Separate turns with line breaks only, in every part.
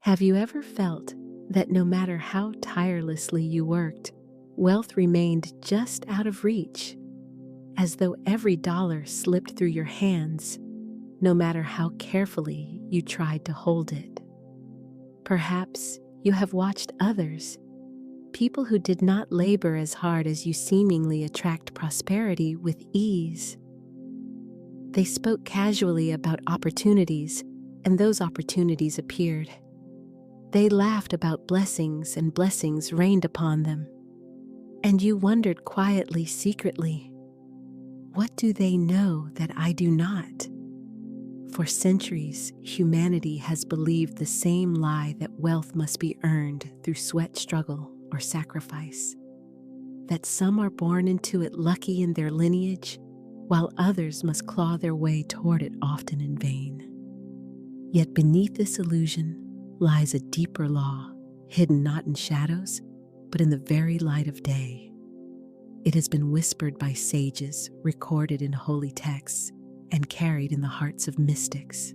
Have you ever felt that no matter how tirelessly you worked, wealth remained just out of reach, as though every dollar slipped through your hands, no matter how carefully you tried to hold it? Perhaps you have watched others, people who did not labor as hard as you, seemingly attract prosperity with ease. They spoke casually about opportunities, and those opportunities appeared. They laughed about blessings, and blessings rained upon them. And you wondered quietly, secretly, what do they know that I do not? For centuries, humanity has believed the same lie, that wealth must be earned through sweat, struggle, or sacrifice. That some are born into it lucky in their lineage, while others must claw their way toward it, often in vain. Yet beneath this illusion lies a deeper law, hidden not in shadows, but in the very light of day. It has been whispered by sages, recorded in holy texts, and carried in the hearts of mystics.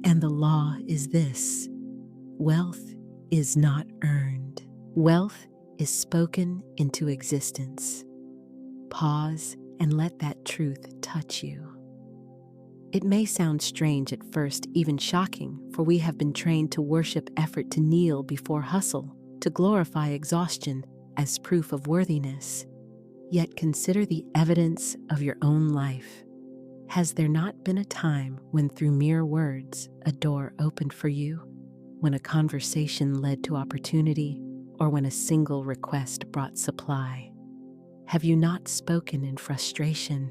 And the law is this: wealth is not earned. Wealth is spoken into existence. Pause and let that truth touch you. It may sound strange at first, even shocking, for we have been trained to worship effort, to kneel before hustle, to glorify exhaustion as proof of worthiness. Yet consider the evidence of your own life. Has there not been a time when through mere words a door opened for you, when a conversation led to opportunity, or when a single request brought supply? Have you not spoken in frustration,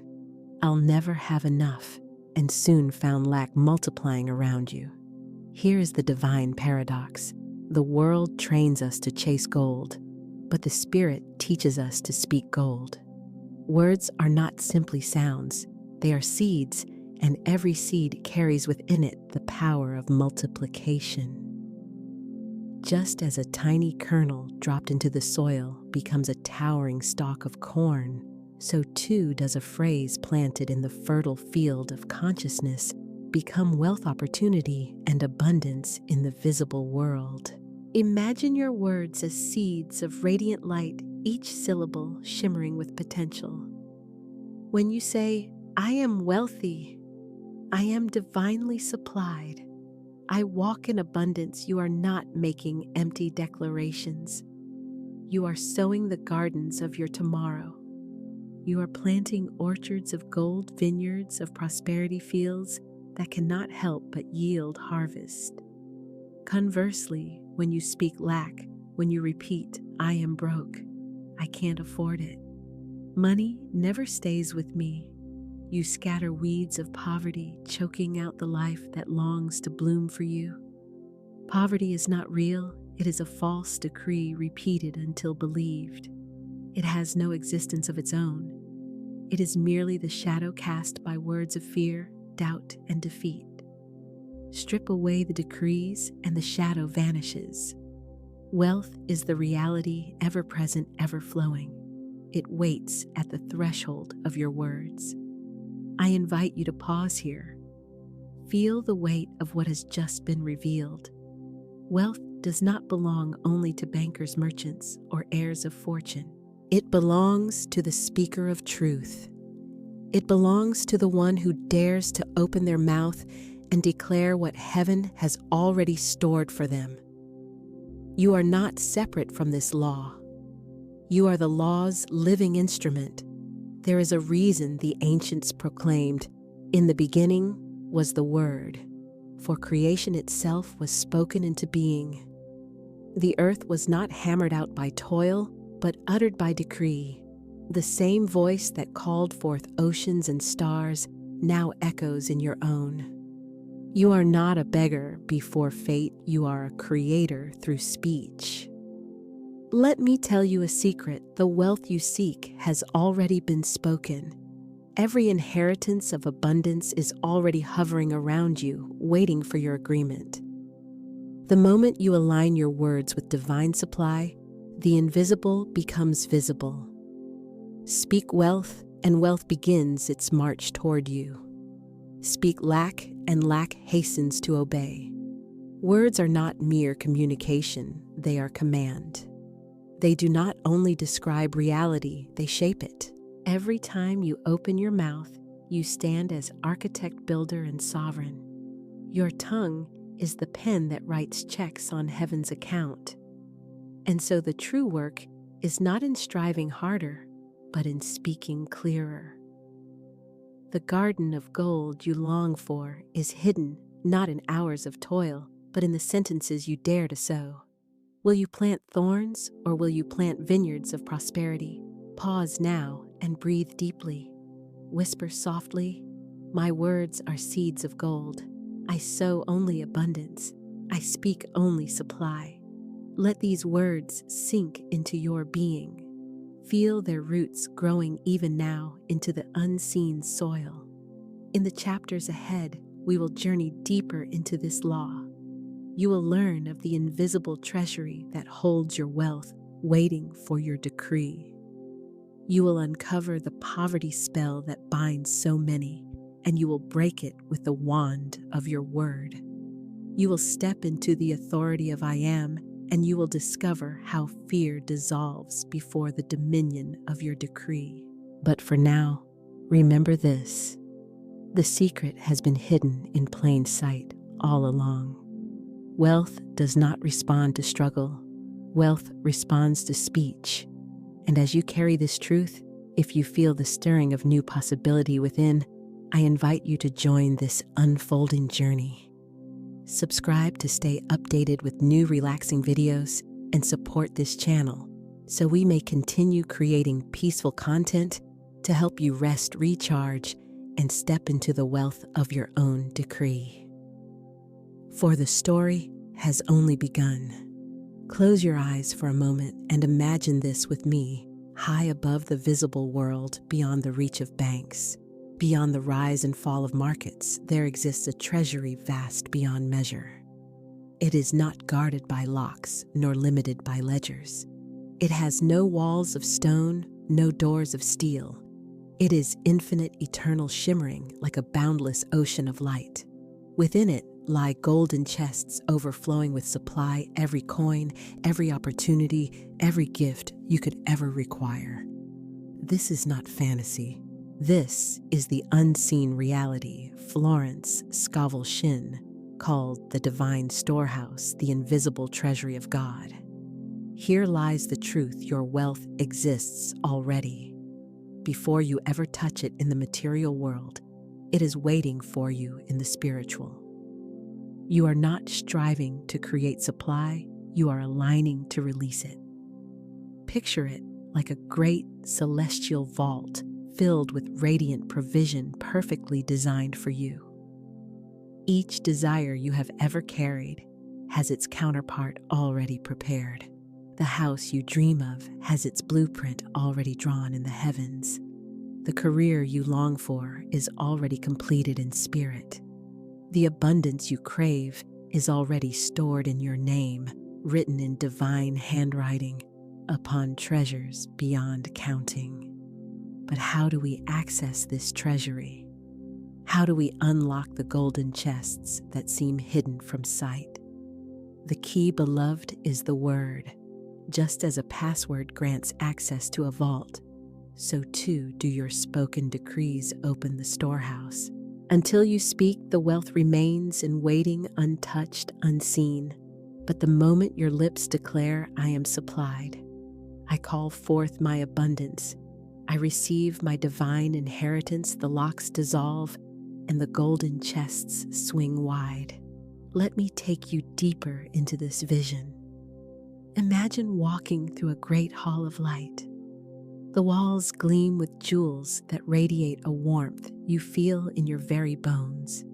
"I'll never have enough," and soon found lack multiplying around you? Here is the divine paradox. The world trains us to chase gold, but the Spirit teaches us to speak gold. Words are not simply sounds, they are seeds, and every seed carries within it the power of multiplication. Just as a tiny kernel dropped into the soil becomes a towering stalk of corn, so too does a phrase planted in the fertile field of consciousness become wealth, opportunity, and abundance in the visible world. Imagine your words as seeds of radiant light, each syllable shimmering with potential. When you say, "I am wealthy," "I am divinely supplied," "I walk in abundance," you are not making empty declarations. You are sowing the gardens of your tomorrow. You are planting orchards of gold, vineyards of prosperity, fields that cannot help but yield harvest. Conversely, when you speak lack, when you repeat, "I am broke," "I can't afford it," "Money never stays with me," you scatter weeds of poverty, choking out the life that longs to bloom for you. Poverty is not real, it is a false decree repeated until believed. It has no existence of its own. It is merely the shadow cast by words of fear, doubt, and defeat. Strip away the decrees and the shadow vanishes. Wealth is the reality, ever present, ever flowing. It waits at the threshold of your words. I invite you to pause here. Feel the weight of what has just been revealed. Wealth does not belong only to bankers, merchants, or heirs of fortune. It belongs to the speaker of truth. It belongs to the one who dares to open their mouth and declare what heaven has already stored for them. You are not separate from this law. You are the law's living instrument. There is a reason the ancients proclaimed, "In the beginning was the Word," for creation itself was spoken into being. The earth was not hammered out by toil, but uttered by decree. The same voice that called forth oceans and stars now echoes in your own. You are not a beggar before fate, you are a creator through speech. Let me tell you a secret: the wealth you seek has already been spoken. Every inheritance of abundance is already hovering around you, waiting for your agreement. The moment you align your words with divine supply, the invisible becomes visible. Speak wealth, and wealth begins its march toward you. Speak lack, and lack hastens to obey. Words are not mere communication, they are command. They do not only describe reality, they shape it. Every time you open your mouth, you stand as architect, builder, and sovereign. Your tongue is the pen that writes checks on heaven's account. And so the true work is not in striving harder, but in speaking clearer. The garden of gold you long for is hidden not in hours of toil, but in the sentences you dare to sow. Will you plant thorns, or will you plant vineyards of prosperity? Pause now and breathe deeply. Whisper softly, "My words are seeds of gold. I sow only abundance. I speak only supply." Let these words sink into your being. Feel their roots growing even now into the unseen soil. In the chapters ahead, we will journey deeper into this law. You will learn of the invisible treasury that holds your wealth, waiting for your decree. You will uncover the poverty spell that binds so many, and you will break it with the wand of your word. You will step into the authority of I am, and you will discover how fear dissolves before the dominion of your decree. But for now, remember this: the secret has been hidden in plain sight all along. Wealth does not respond to struggle. Wealth responds to speech. And as you carry this truth, if you feel the stirring of new possibility within, I invite you to join this unfolding journey. Subscribe to stay updated with new relaxing videos and support this channel so we may continue creating peaceful content to help you rest, recharge, and step into the wealth of your own decree. For the story has only begun. Close your eyes for a moment and imagine this with me, high above the visible world, beyond the reach of banks. Beyond the rise and fall of markets, there exists a treasury vast beyond measure. It is not guarded by locks nor limited by ledgers. It has no walls of stone, no doors of steel. It is infinite, eternal, shimmering like a boundless ocean of light. Within it lie golden chests overflowing with supply, every coin, every opportunity, every gift you could ever require. This is not fantasy. This is the unseen reality Florence Scovel Shinn called the divine storehouse, the invisible treasury of God. Here lies the truth: your wealth exists already. Before you ever touch it in the material world, it is waiting for you in the spiritual. You are not striving to create supply, you are aligning to release it. Picture it like a great celestial vault filled with radiant provision perfectly designed for you. Each desire you have ever carried has its counterpart already prepared. The house you dream of has its blueprint already drawn in the heavens. The career you long for is already completed in spirit. The abundance you crave is already stored in your name, written in divine handwriting upon treasures beyond counting. But how do we access this treasury? How do we unlock the golden chests that seem hidden from sight? The key, beloved, is the word. Just as a password grants access to a vault, so too do your spoken decrees open the storehouse. Until you speak, the wealth remains in waiting, untouched, unseen. But the moment your lips declare, I am supplied, I call forth my abundance, I receive my divine inheritance, the locks dissolve and the golden chests swing wide. Let me take you deeper into this vision. Imagine walking through a great hall of light. The walls gleam with jewels that radiate a warmth you feel in your very bones.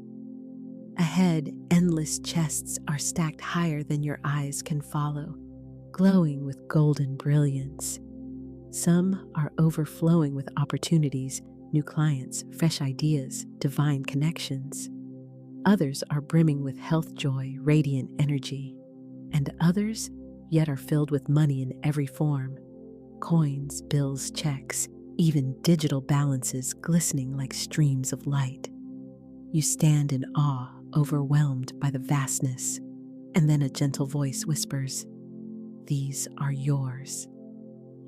Ahead, endless chests are stacked higher than your eyes can follow, glowing with golden brilliance. Some are overflowing with opportunities, new clients, fresh ideas, divine connections. Others are brimming with health, joy, radiant energy. And others yet are filled with money in every form. Coins, bills, checks, even digital balances glistening like streams of light. You stand in awe, overwhelmed by the vastness. And then a gentle voice whispers, "These are yours.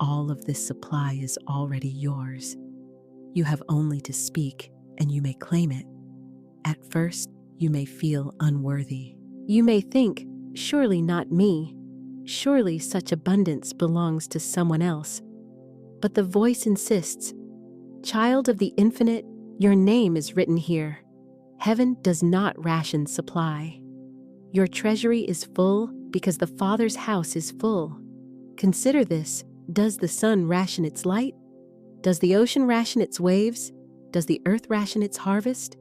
All of this supply is already yours. You have only to speak, and you may claim it. At first, you may feel unworthy. You may think, surely not me. Surely such abundance belongs to someone else." But the voice insists, "Child of the infinite, your name is written here. Heaven does not ration supply. Your treasury is full because the Father's house is full. Consider this. Does the sun ration its light? Does the ocean ration its waves? Does the earth ration its harvest?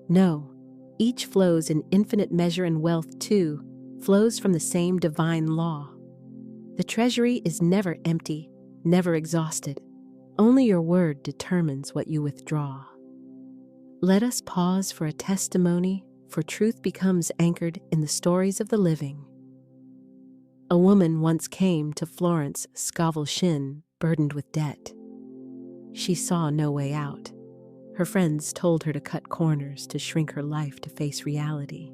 No. Each flows in infinite measure, and wealth, too, flows from the same divine law. The treasury is never empty, never exhausted. Only your word determines what you withdraw. Let us pause for a testimony, for truth becomes anchored in the stories of the living. A woman once came to Florence Scovel Shinn, burdened with debt. She saw no way out. Her friends told her to cut corners, to shrink her life, to face reality.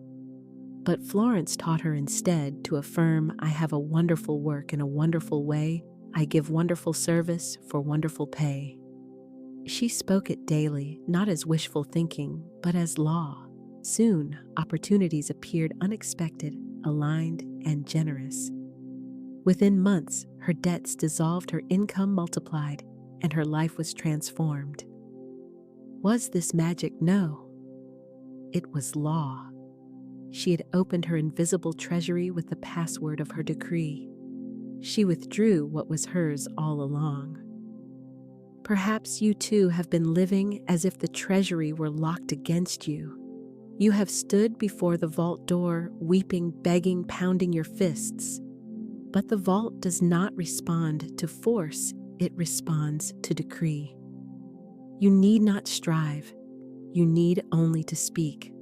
But Florence taught her instead to affirm, "I have a wonderful work in a wonderful way. I give wonderful service for wonderful pay." She spoke it daily, not as wishful thinking, but as law. Soon, opportunities appeared unexpected, aligned, and generous. Within months, her debts dissolved, her income multiplied, and her life was transformed. Was this magic? No. It was law. She had opened her invisible treasury with the password of her decree. She withdrew what was hers all along. Perhaps you too have been living as if the treasury were locked against you. You have stood before the vault door, weeping, begging, pounding your fists. But the vault does not respond to force, it responds to decree. You need not strive. You need only to speak.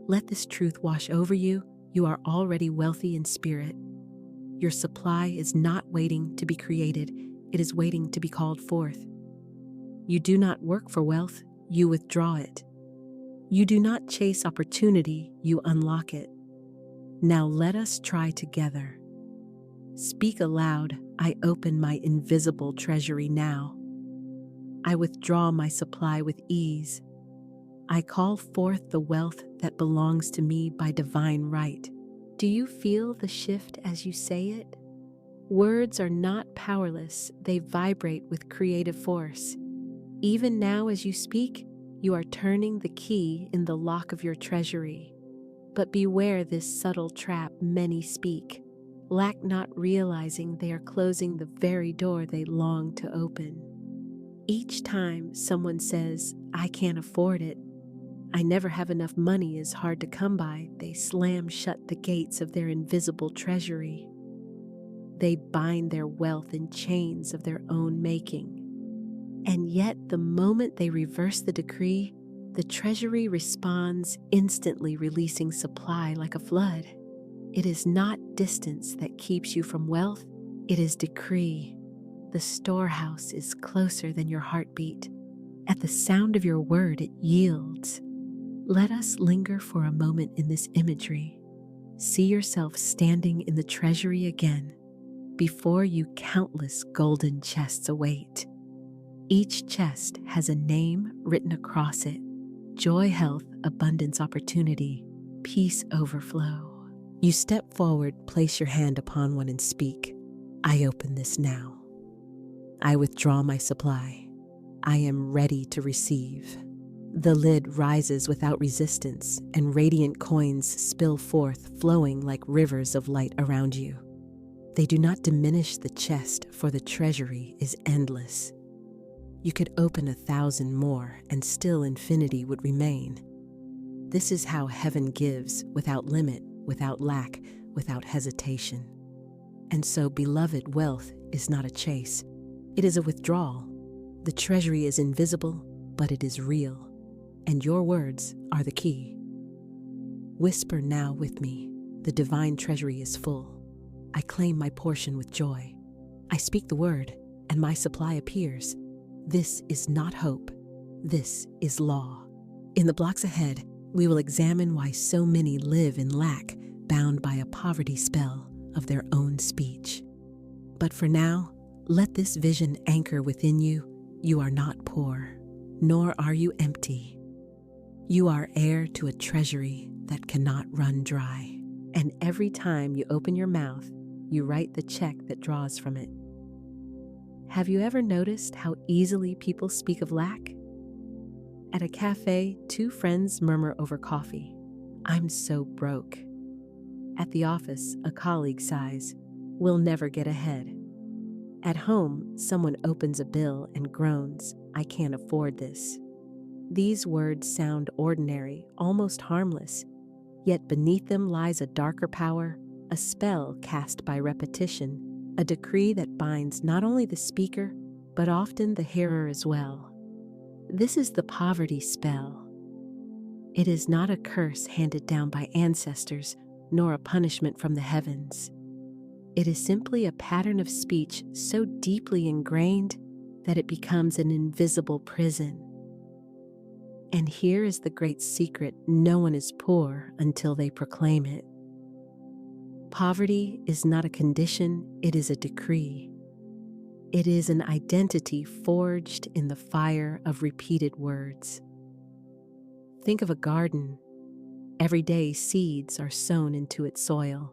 Let this truth wash over you. You are already wealthy in spirit. Your supply is not waiting to be created. It is waiting to be called forth. You do not work for wealth. You withdraw it. You do not chase opportunity. You unlock it. Now let us try together. Speak aloud. I open my invisible treasury now. I withdraw my supply with ease. I call forth the wealth that belongs to me by divine right. Do you feel the shift as you say it? Words are not powerless, they vibrate with creative force. Even now as you speak, you are turning the key in the lock of your treasury. But beware this subtle trap many speak. Lack not realizing they are closing the very door they long to open. Each time someone says, "I can't afford it," "I never have enough money," is hard to come by, they slam shut the gates of their invisible treasury. They bind their wealth in chains of their own making. And yet, the moment they reverse the decree, the treasury responds, instantly releasing supply like a flood. It is not distance that keeps you from wealth, it is decree. The storehouse is closer than your heartbeat. At the sound of your word, it yields. Let us linger for a moment in this imagery. See yourself standing in the treasury again. Before you, countless golden chests await. Each chest has a name written across it: joy, health, abundance, opportunity, peace, overflow. You step forward, place your hand upon one, and speak, "I open this now. I withdraw my supply. I am ready to receive." The lid rises without resistance, and radiant coins spill forth, flowing like rivers of light around you. They do not diminish the chest, for the treasury is endless. You could open 1,000 more, and still infinity would remain. This is how heaven gives, without limit, without lack, without hesitation. And so, beloved, wealth is not a chase. It is a withdrawal. The treasury is invisible, but it is real. And your words are the key. Whisper now with me, the divine treasury is full. I claim my portion with joy. I speak the word, and my supply appears. This is not hope. This is law. In the blocks ahead, we will examine why so many live in lack, bound by a poverty spell of their own speech. But for now, let this vision anchor within you. You are not poor, nor are you empty. You are heir to a treasury that cannot run dry. And every time you open your mouth, you write the check that draws from it. Have you ever noticed how easily people speak of lack? At a cafe, two friends murmur over coffee, "I'm so broke." At the office, a colleague sighs, "We'll never get ahead." At home, someone opens a bill and groans, "I can't afford this." These words sound ordinary, almost harmless, yet beneath them lies a darker power, a spell cast by repetition, a decree that binds not only the speaker, but often the hearer as well. This is the poverty spell. It is not a curse handed down by ancestors, nor a punishment from the heavens. It is simply a pattern of speech so deeply ingrained that it becomes an invisible prison. And here is the great secret: no one is poor until they proclaim it. Poverty is not a condition, it is a decree. It is an identity forged in the fire of repeated words. Think of a garden. Every day seeds are sown into its soil.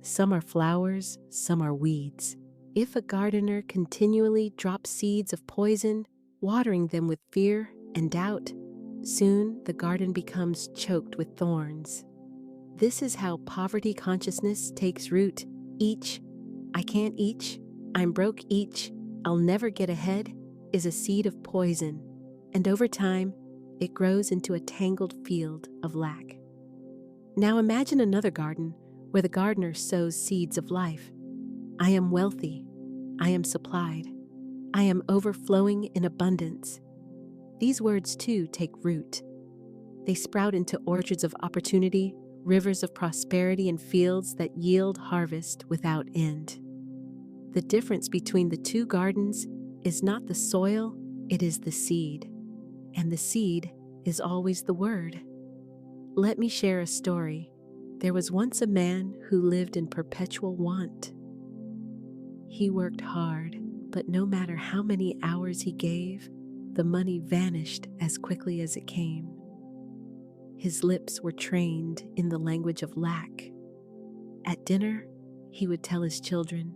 Some are flowers, some are weeds. If a gardener continually drops seeds of poison, watering them with fear and doubt, soon the garden becomes choked with thorns. This is how poverty consciousness takes root. Each, "I can't each," "I'm broke each," "I'll never get ahead," is a seed of poison, and over time, it grows into a tangled field of lack. Now imagine another garden where the gardener sows seeds of life. "I am wealthy. I am supplied. I am overflowing in abundance." These words too take root. They sprout into orchards of opportunity, rivers of prosperity, and fields that yield harvest without end. The difference between the two gardens is not the soil, it is the seed. And the seed is always the word. Let me share a story. There was once a man who lived in perpetual want. He worked hard, but no matter how many hours he gave, the money vanished as quickly as it came. His lips were trained in the language of lack. At dinner, he would tell his children,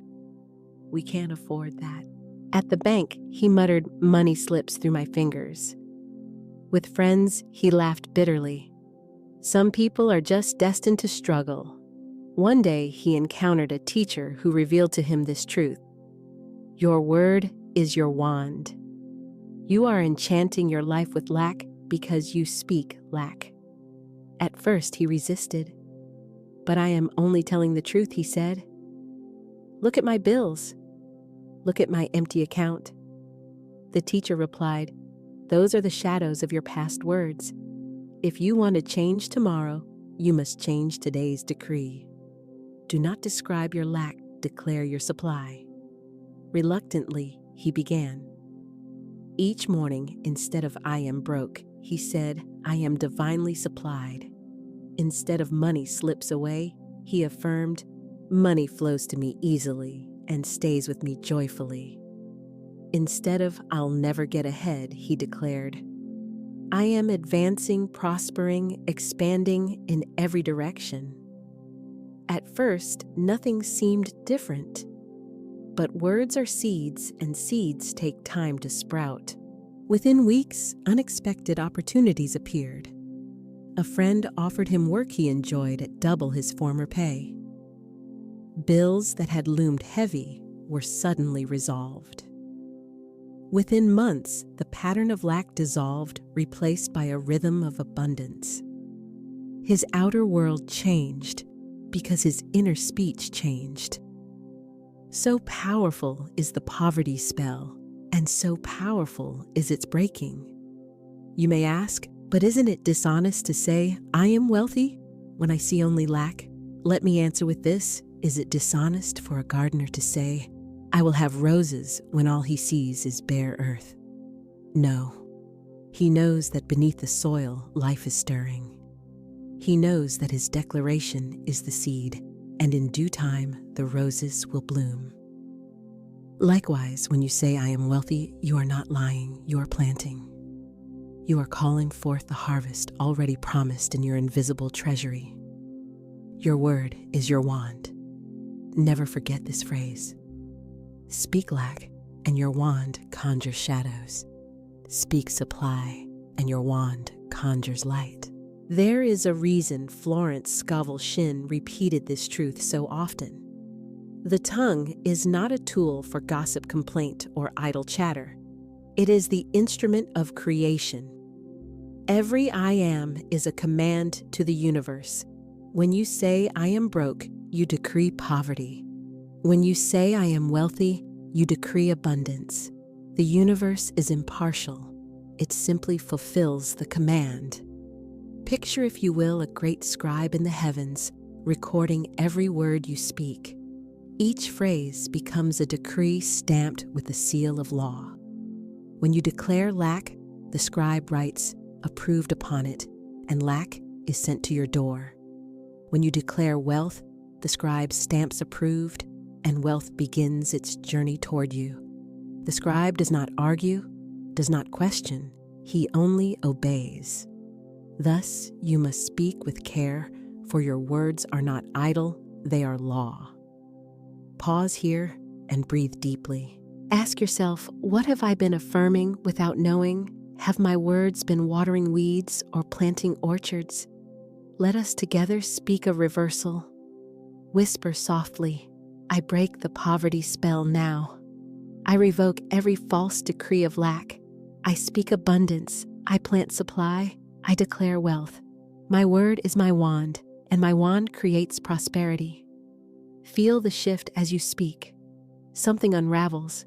"We can't afford that." At the bank, he muttered, "Money slips through my fingers." With friends, he laughed bitterly. Some people are just destined to struggle. One day, he encountered a teacher who revealed to him this truth: your word is your wand. You are enchanting your life with lack because you speak lack. At first, he resisted. "But I am only telling the truth," he said. "Look at my bills. Look at my empty account." The teacher replied, "Those are the shadows of your past words. If you want to change tomorrow, you must change today's decree. Do not describe your lack, declare your supply." Reluctantly, he began. Each morning, instead of "I am broke," he said, "I am divinely supplied." Instead of "money slips away," he affirmed, "Money flows to me easily and stays with me joyfully." Instead of "I'll never get ahead," he declared, "I am advancing, prospering, expanding in every direction." At first, nothing seemed different. But words are seeds, and seeds take time to sprout. Within weeks, unexpected opportunities appeared. A friend offered him work he enjoyed at double his former pay. Bills that had loomed heavy were suddenly resolved. Within months, the pattern of lack dissolved, replaced by a rhythm of abundance. His outer world changed because his inner speech changed. So powerful is the poverty spell, and so powerful is its breaking. You may ask, but isn't it dishonest to say, "I am wealthy," when I see only lack? Let me answer with this: is it dishonest for a gardener to say, "I will have roses," when all he sees is bare earth? No. He knows that beneath the soil, life is stirring. He knows that his declaration is the seed, and in due time the roses will bloom. Likewise, when you say, I am wealthy, you are not lying, you are planting. You are calling forth the harvest already promised in your invisible treasury. Your word is your wand. Never forget this phrase. Speak lack, and your wand conjures shadows. Speak supply, and your wand conjures light. There is a reason Florence Scovel Shinn repeated this truth so often. The tongue is not a tool for gossip, complaint, or idle chatter. It is the instrument of creation. Every I am is a command to the universe. When you say I am broke, you decree poverty. When you say I am wealthy, you decree abundance. The universe is impartial. It simply fulfills the command. Picture, if you will, a great scribe in the heavens, recording every word you speak. Each phrase becomes a decree stamped with the seal of law. When you declare lack, the scribe writes, approved upon it, and lack is sent to your door. When you declare wealth, the scribe stamps approved, and wealth begins its journey toward you. The scribe does not argue, does not question, he only obeys. Thus, you must speak with care, for your words are not idle, they are law. Pause here and breathe deeply. Ask yourself, what have I been affirming without knowing? Have my words been watering weeds or planting orchards? Let us together speak a reversal. Whisper softly, I break the poverty spell now. I revoke every false decree of lack. I speak abundance. I plant supply. I declare wealth. My word is my wand, and my wand creates prosperity. Feel the shift as you speak. Something unravels.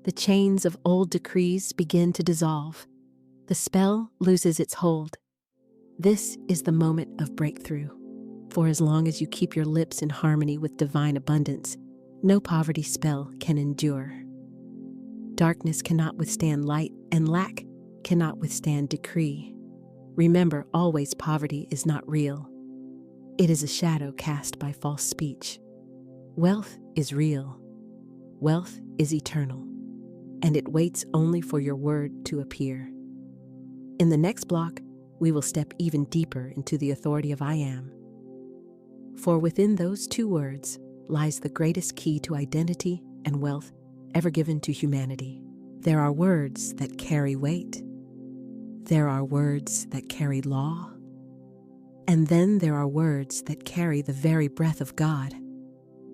The chains of old decrees begin to dissolve. The spell loses its hold. This is the moment of breakthrough. For as long as you keep your lips in harmony with divine abundance, no poverty spell can endure. Darkness cannot withstand light, and lack cannot withstand decree. Remember, always poverty is not real. It is a shadow cast by false speech. Wealth is real. Wealth is eternal, and it waits only for your word to appear. In the next block, we will step even deeper into the authority of I am. For within those two words lies the greatest key to identity and wealth ever given to humanity. There are words that carry weight. There are words that carry law. And then there are words that carry the very breath of God.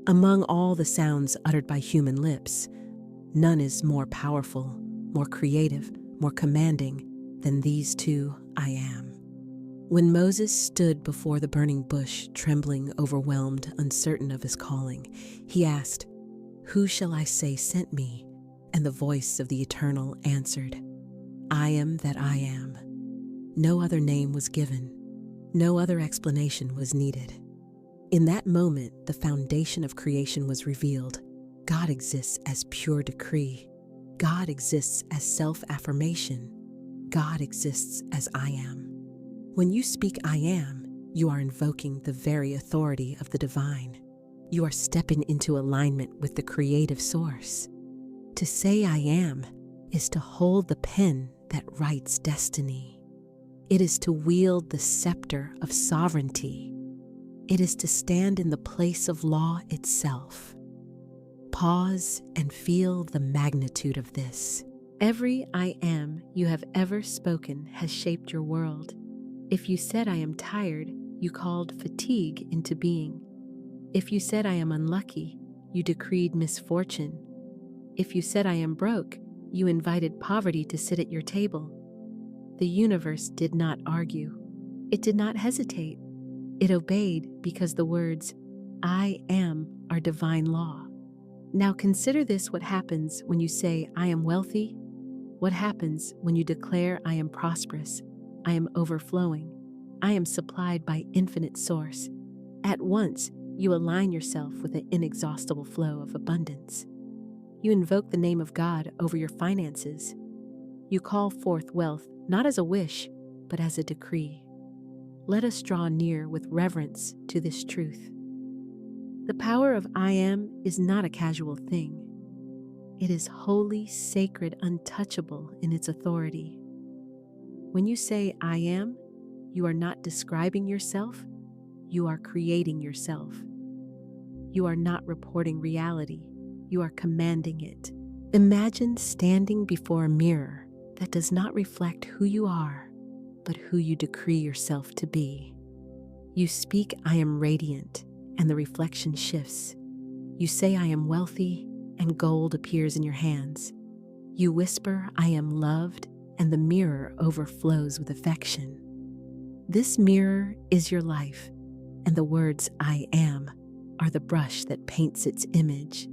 Among all the sounds uttered by human lips, none is more powerful, more creative, more commanding than these two I am. When Moses stood before the burning bush, trembling, overwhelmed, uncertain of his calling, he asked, Who shall I say sent me? And the voice of the Eternal answered, I am that I am. No other name was given. No other explanation was needed. In that moment, the foundation of creation was revealed. God exists as pure decree. God exists as self-affirmation. God exists as I am. When you speak I am, you are invoking the very authority of the divine. You are stepping into alignment with the creative source. To say I am is to hold the pen that writes destiny. It is to wield the scepter of sovereignty. It is to stand in the place of law itself. Pause and feel the magnitude of this. Every I am you have ever spoken has shaped your world. If you said I am tired, you called fatigue into being. If you said I am unlucky, you decreed misfortune. If you said I am broke, you invited poverty to sit at your table. The universe did not argue. It did not hesitate. It obeyed because the words, I am, are divine law. Now consider this: what happens when you say, I am wealthy? What happens when you declare, I am prosperous? I am overflowing. I am supplied by infinite source. At once, you align yourself with an inexhaustible flow of abundance. You invoke the name of God over your finances. You call forth wealth not as a wish, but as a decree. let us draw near with reverence to this truth. The power of I am is not a casual thing. It is holy, sacred, untouchable in its authority. When you say I am, you are not describing yourself, you are creating yourself. You are not reporting reality, you are commanding it. Imagine standing before a mirror that does not reflect who you are, but who you decree yourself to be. You speak, I am radiant, and the reflection shifts. You say, I am wealthy, and gold appears in your hands. You whisper, I am loved, and the mirror overflows with affection. This mirror is your life, and the words I am are the brush that paints its image.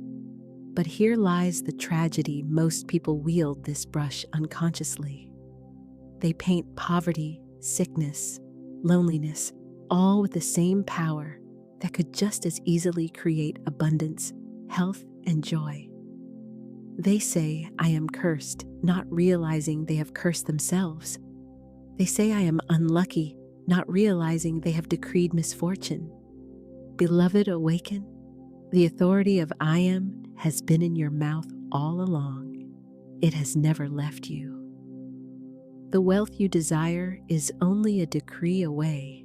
But here lies the tragedy: most people wield this brush unconsciously. They paint poverty, sickness, loneliness, all with the same power that could just as easily create abundance, health, and joy. They say, I am cursed, not realizing they have cursed themselves. They say, I am unlucky, not realizing they have decreed misfortune. Beloved, awaken. The authority of I am has been in your mouth all along. It has never left you. The wealth you desire is only a decree away.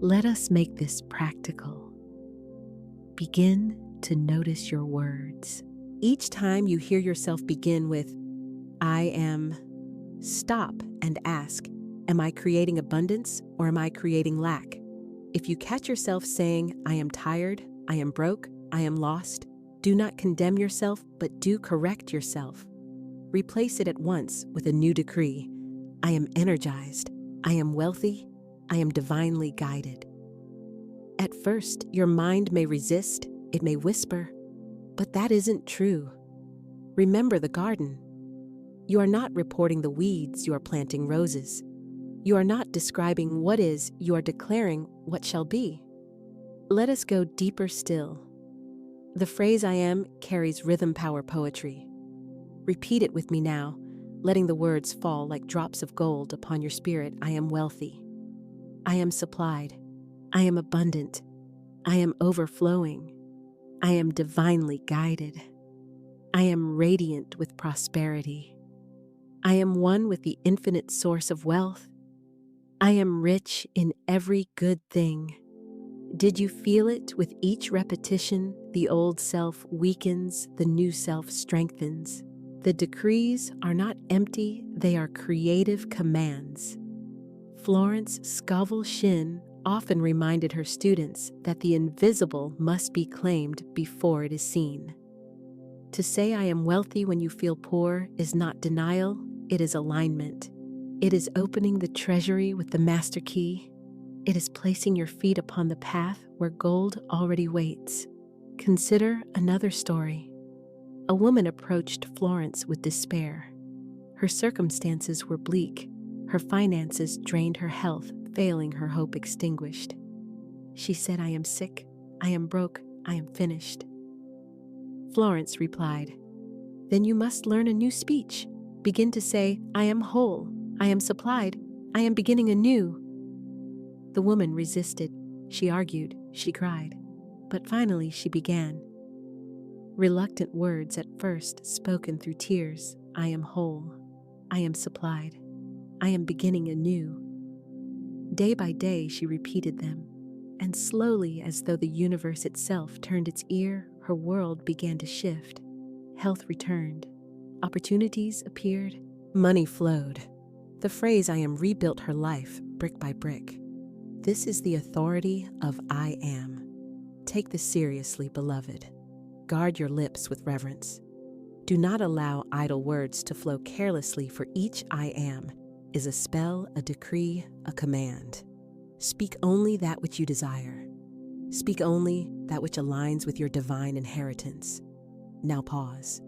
Let us make this practical. Begin to notice your words. Each time you hear yourself begin with, I am, stop and ask, am I creating abundance or am I creating lack? If you catch yourself saying, I am tired, I am broke, I am lost, do not condemn yourself, but do correct yourself. Replace it at once with a new decree. I am energized, I am wealthy, I am divinely guided. At first, your mind may resist, it may whisper, but that isn't true. Remember the garden. You are not reporting the weeds, you are planting roses. You are not describing what is, you are declaring what shall be. Let us go deeper still. The phrase I am carries rhythm power poetry. Repeat it with me now, letting the words fall like drops of gold upon your spirit. I am wealthy. I am supplied. I am abundant. I am overflowing. I am divinely guided. I am radiant with prosperity. I am one with the infinite source of wealth. I am rich in every good thing. Did you feel it? With each repetition, the old self weakens, the new self strengthens. The decrees are not empty, they are creative commands. Florence Scovel Shinn often reminded her students that the invisible must be claimed before it is seen. To say I am wealthy when you feel poor is not denial, it is alignment. It is opening the treasury with the master key. It is placing your feet upon the path where gold already waits. Consider another story. A woman approached Florence with despair. Her circumstances were bleak. Her finances drained her health, failing her hope extinguished. She said, I am sick, I am broke, I am finished. Florence replied, then you must learn a new speech. Begin to say, I am whole, I am supplied, I am beginning anew. The woman resisted. She argued, she cried. But finally she began. Reluctant words at first, spoken through tears. I am whole. I am supplied. I am beginning anew. Day by day she repeated them, and slowly, as though the universe itself turned its ear, her world began to shift. Health returned. Opportunities appeared. Money flowed. The phrase I am rebuilt her life, brick by brick. This is the authority of I am. Take this seriously, beloved. Guard your lips with reverence. Do not allow idle words to flow carelessly, for each I am is a spell, a decree, a command. Speak only that which you desire. Speak only that which aligns with your divine inheritance. Now pause.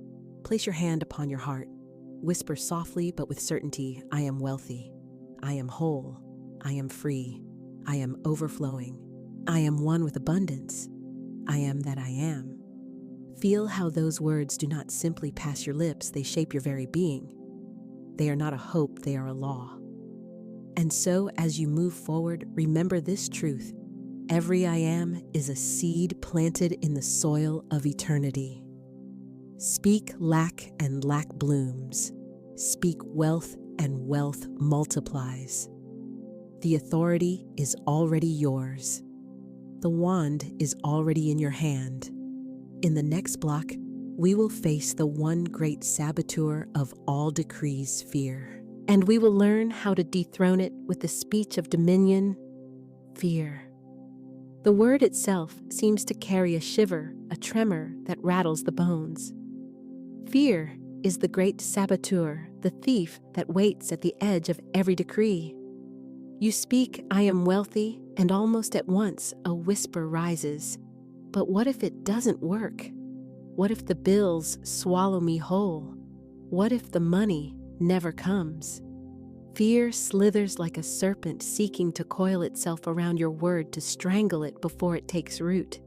Place your hand upon your heart. Whisper softly but with certainty, I am wealthy. I am whole. I am free. I am overflowing. I am one with abundance. I am that I am. Feel how those words do not simply pass your lips, they shape your very being. They are not a hope, they are a law. And so, as you move forward, remember this truth: every I am is a seed planted in the soil of eternity. Speak lack, and lack blooms. Speak wealth, and wealth multiplies. The authority is already yours. The wand is already in your hand. In the next block, we will face the one great saboteur of all decrees, fear. And we will learn how to dethrone it with the speech of dominion, fear. The word itself seems to carry a shiver, a tremor that rattles the bones. Fear is the great saboteur, the thief that waits at the edge of every decree. You speak, I am wealthy, and almost at once a whisper rises. But what if it doesn't work? What if the bills swallow me whole? What if the money never comes? Fear slithers like a serpent seeking to coil itself around your word to strangle it before it takes root.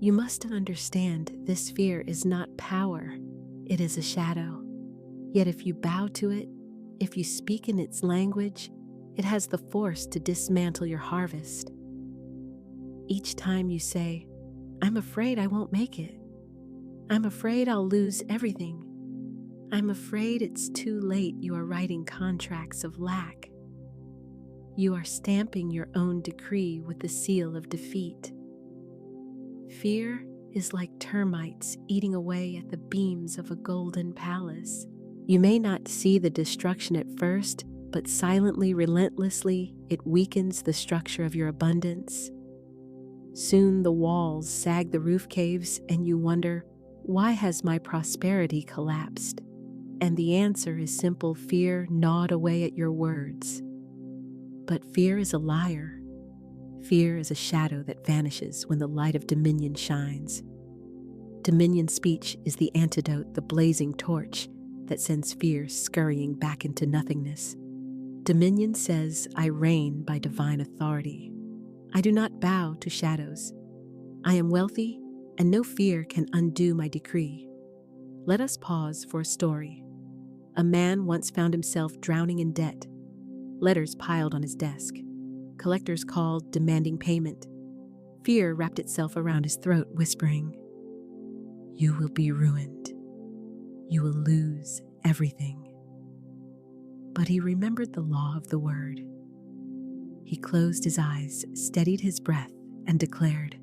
You must understand this fear is not power. It is a shadow. Yet if you bow to it, if you speak in its language, it has the force to dismantle your harvest. Each time you say, I'm afraid I won't make it. I'm afraid I'll lose everything. I'm afraid it's too late. You are writing contracts of lack. You are stamping your own decree with the seal of defeat. Fear is like termites eating away at the beams of a golden palace. You may not see the destruction at first, but silently, relentlessly, it weakens the structure of your abundance. Soon the walls sag, the roof caves, and you wonder, why has my prosperity collapsed? And the answer is simple: fear gnawed away at your words. But fear is a liar. Fear is a shadow that vanishes when the light of dominion shines. Dominion speech is the antidote, the blazing torch that sends fear scurrying back into nothingness. Dominion says, I reign by divine authority. I do not bow to shadows. I am wealthy, and no fear can undo my decree. Let us pause for a story. A man once found himself drowning in debt. Letters piled on his desk. Collectors called, demanding payment. Fear wrapped itself around his throat, whispering, You will be ruined. You will lose everything. But he remembered the law of the word. He closed his eyes, steadied his breath, and declared,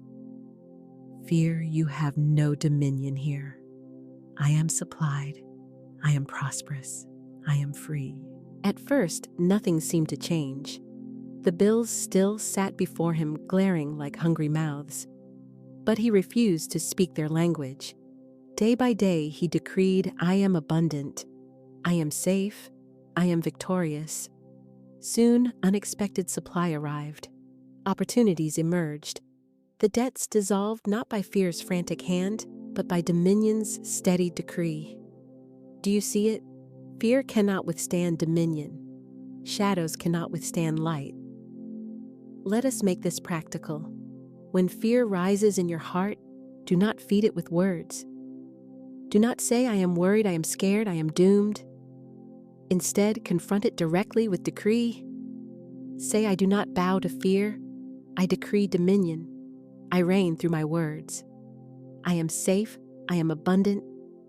Fear, you have no dominion here. I am supplied. I am prosperous. I am free. At first, nothing seemed to change. The bills still sat before him, glaring like hungry mouths. But he refused to speak their language. Day by day, he decreed, I am abundant. I am safe. I am victorious. Soon, unexpected supply arrived. Opportunities emerged. The debts dissolved not by fear's frantic hand, but by dominion's steady decree. Do you see it? Fear cannot withstand dominion. Shadows cannot withstand light. Let us make this practical. When fear rises in your heart, do not feed it with words. Do not say, I am worried, I am scared, I am doomed. Instead, confront it directly with decree. Say, I do not bow to fear. I decree dominion. I reign through my words. I am safe. I am abundant.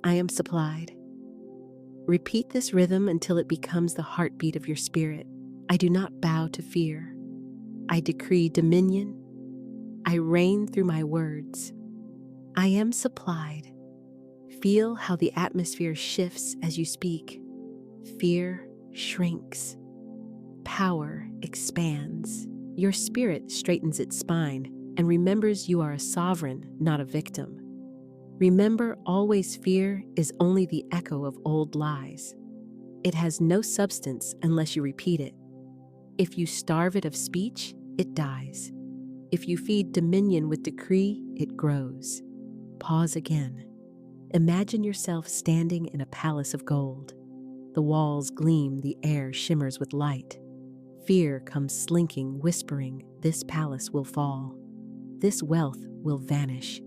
I am supplied. Repeat this rhythm until it becomes the heartbeat of your spirit. I do not bow to fear. I decree dominion. I reign through my words. I am supplied. Feel how the atmosphere shifts as you speak. Fear shrinks. Power expands. Your spirit straightens its spine and remembers you are a sovereign, not a victim. Remember, always fear is only the echo of old lies. It has no substance unless you repeat it. If you starve it of speech, it dies. If you feed dominion with decree, it grows. Pause again. Imagine yourself standing in a palace of gold. The walls gleam, the air shimmers with light. Fear comes slinking, whispering, this palace will fall. This wealth will vanish.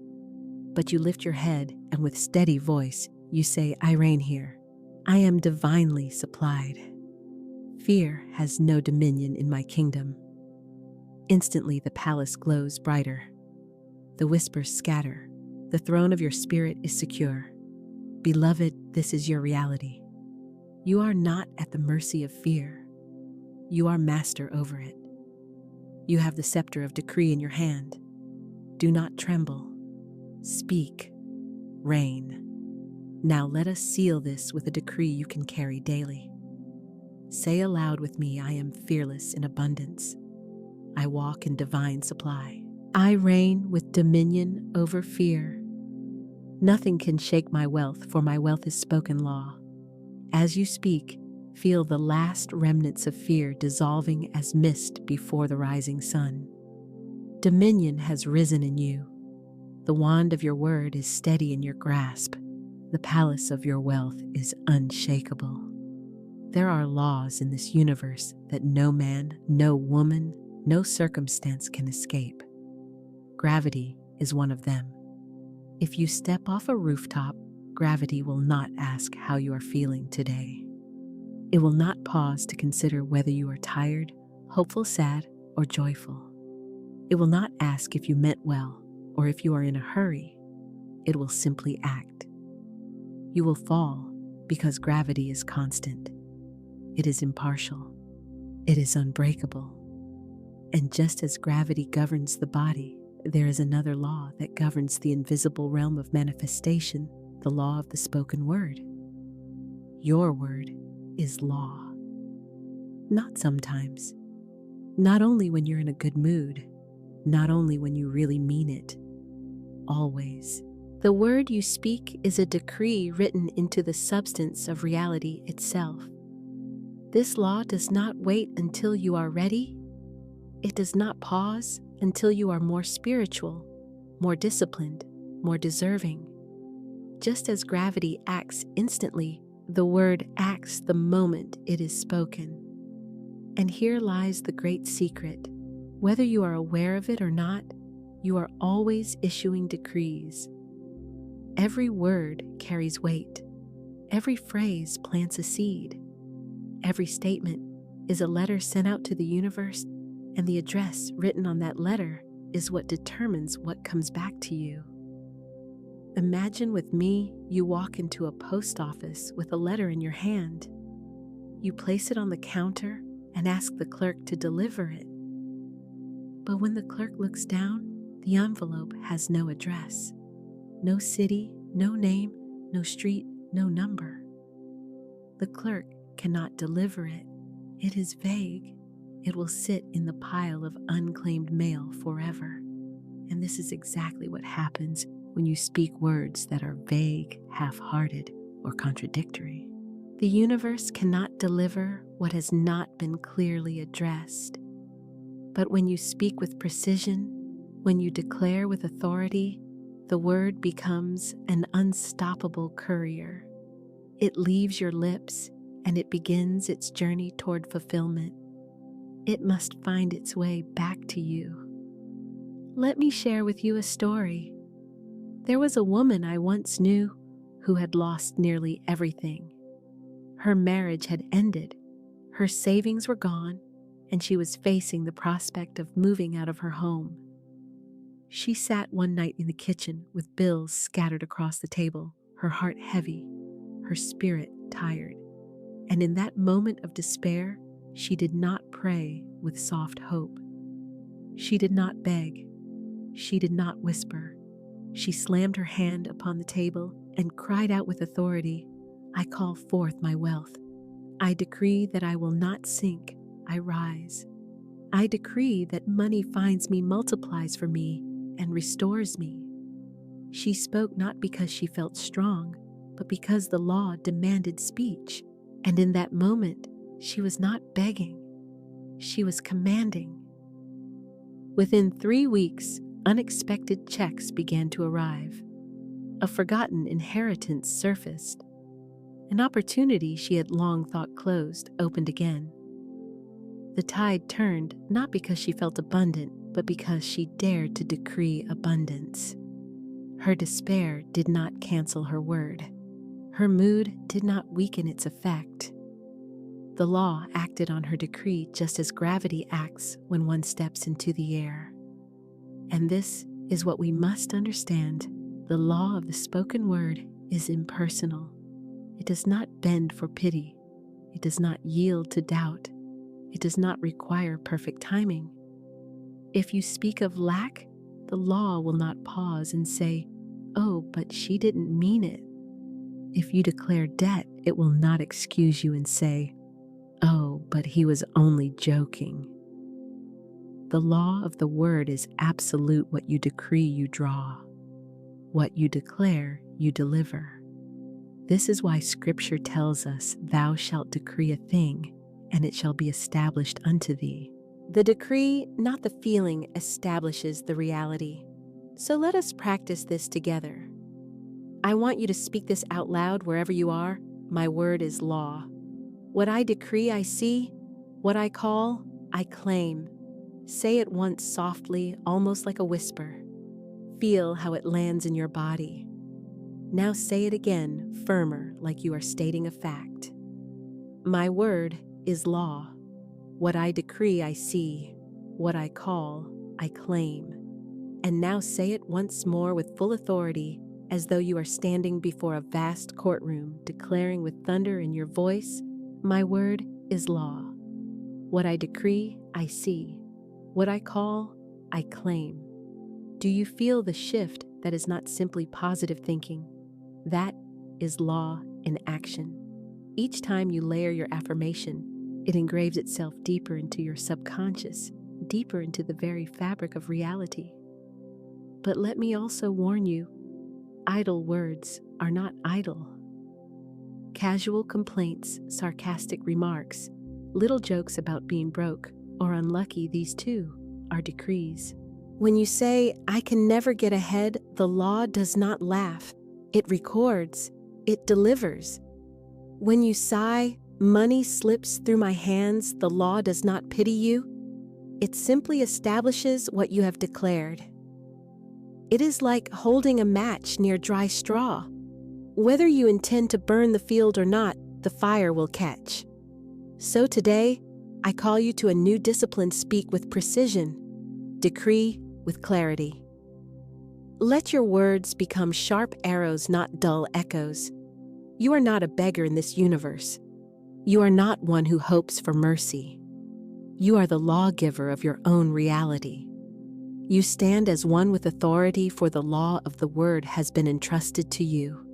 But you lift your head, and with steady voice, you say, I reign here. I am divinely supplied. Fear has no dominion in my kingdom. Instantly the palace glows brighter. The whispers scatter. The throne of your spirit is secure. Beloved, this is your reality. You are not at the mercy of fear. You are master over it. You have the scepter of decree in your hand. Do not tremble. Speak. Reign. Now let us seal this with a decree you can carry daily. Say aloud with me, I am fearless in abundance. I walk in divine supply. I reign with dominion over fear. Nothing can shake my wealth, for my wealth is spoken law. As you speak, feel the last remnants of fear dissolving as mist before the rising sun. Dominion has risen in you. The wand of your word is steady in your grasp. The palace of your wealth is unshakable. There are laws in this universe that no man, no woman, no circumstance can escape. Gravity is one of them. If you step off a rooftop, gravity will not ask how you are feeling today. It will not pause to consider whether you are tired, hopeful, sad, or joyful. It will not ask if you meant well or if you are in a hurry. It will simply act. You will fall because gravity is constant. It is impartial. It is unbreakable. And just as gravity governs the body, there is another law that governs the invisible realm of manifestation, the law of the spoken word. Your word is law. Not sometimes. Not only when you're in a good mood. Not only when you really mean it. Always. The word you speak is a decree written into the substance of reality itself. This law does not wait until you are ready. It does not pause until you are more spiritual, more disciplined, more deserving. Just as gravity acts instantly, the word acts the moment it is spoken. And here lies the great secret. Whether you are aware of it or not, you are always issuing decrees. Every word carries weight. Every phrase plants a seed. Every statement is a letter sent out to the universe, and the address written on that letter is what determines what comes back to you. Imagine with me, you walk into a post office with a letter in your hand. You place it on the counter and ask the clerk to deliver it. But when the clerk looks down, the envelope has no address, no city, no name, no street, no number. The clerk cannot deliver it. It is vague. It will sit in the pile of unclaimed mail forever. And this is exactly what happens when you speak words that are vague, half-hearted, or contradictory. The universe cannot deliver what has not been clearly addressed. But when you speak with precision, when you declare with authority, the word becomes an unstoppable courier. It leaves your lips and it begins its journey toward fulfillment. It must find its way back to you. Let me share with you a story. There was a woman I once knew who had lost nearly everything. Her marriage had ended, her savings were gone, and she was facing the prospect of moving out of her home. She sat one night in the kitchen with bills scattered across the table, her heart heavy, her spirit tired. And in that moment of despair, she did not pray with soft hope. She did not beg. She did not whisper. She slammed her hand upon the table and cried out with authority, I call forth my wealth. I decree that I will not sink, I rise. I decree that money finds me, multiplies for me, and restores me. She spoke not because she felt strong, but because the law demanded speech. And in that moment, she was not begging. She was commanding. Within 3 weeks, unexpected checks began to arrive. A forgotten inheritance surfaced. An opportunity she had long thought closed opened again. The tide turned not because she felt abundant, but because she dared to decree abundance. Her despair did not cancel her word. Her mood did not weaken its effect. The The law acted on her decree just as gravity acts when one steps into the air. And this is what we must understand. The law of the spoken word is impersonal. It does not bend for pity. It does not yield to doubt. It does not require perfect timing. If you speak of lack, the law will not pause and say, "Oh, but she didn't mean it." If you declare debt, it will not excuse you and say, "Oh, but he was only joking." The law of the word is absolute. What you decree, you draw. What you declare, you deliver. This is why Scripture tells us, "Thou shalt decree a thing, and it shall be established unto thee." The decree, not the feeling, establishes the reality. So let us practice this together. I want you to speak this out loud wherever you are. My word is law. What I decree, I see. What I call, I claim. Say it once softly, almost like a whisper. Feel how it lands in your body. Now say it again, firmer, like you are stating a fact. My word is law. What I decree, I see. What I call, I claim. And now say it once more with full authority, as though you are standing before a vast courtroom, declaring with thunder in your voice, "My word is law. What I decree, I see. What I call, I claim." Do you feel the shift that is not simply positive thinking? That is law in action. Each time you layer your affirmation, it engraves itself deeper into your subconscious, deeper into the very fabric of reality. But let me also warn you, idle words are not idle. Casual complaints, sarcastic remarks, little jokes about being broke or unlucky, these too are decrees. When you say, "I can never get ahead," the law does not laugh. It records. It delivers. When you sigh, "Money slips through my hands," the law does not pity you. It simply establishes what you have declared. It is like holding a match near dry straw. Whether you intend to burn the field or not, the fire will catch. So today, I call you to a new discipline. Speak with precision. Decree with clarity. Let your words become sharp arrows, not dull echoes. You are not a beggar in this universe. You are not one who hopes for mercy. You are the lawgiver of your own reality. You stand as one with authority, for the law of the word has been entrusted to you.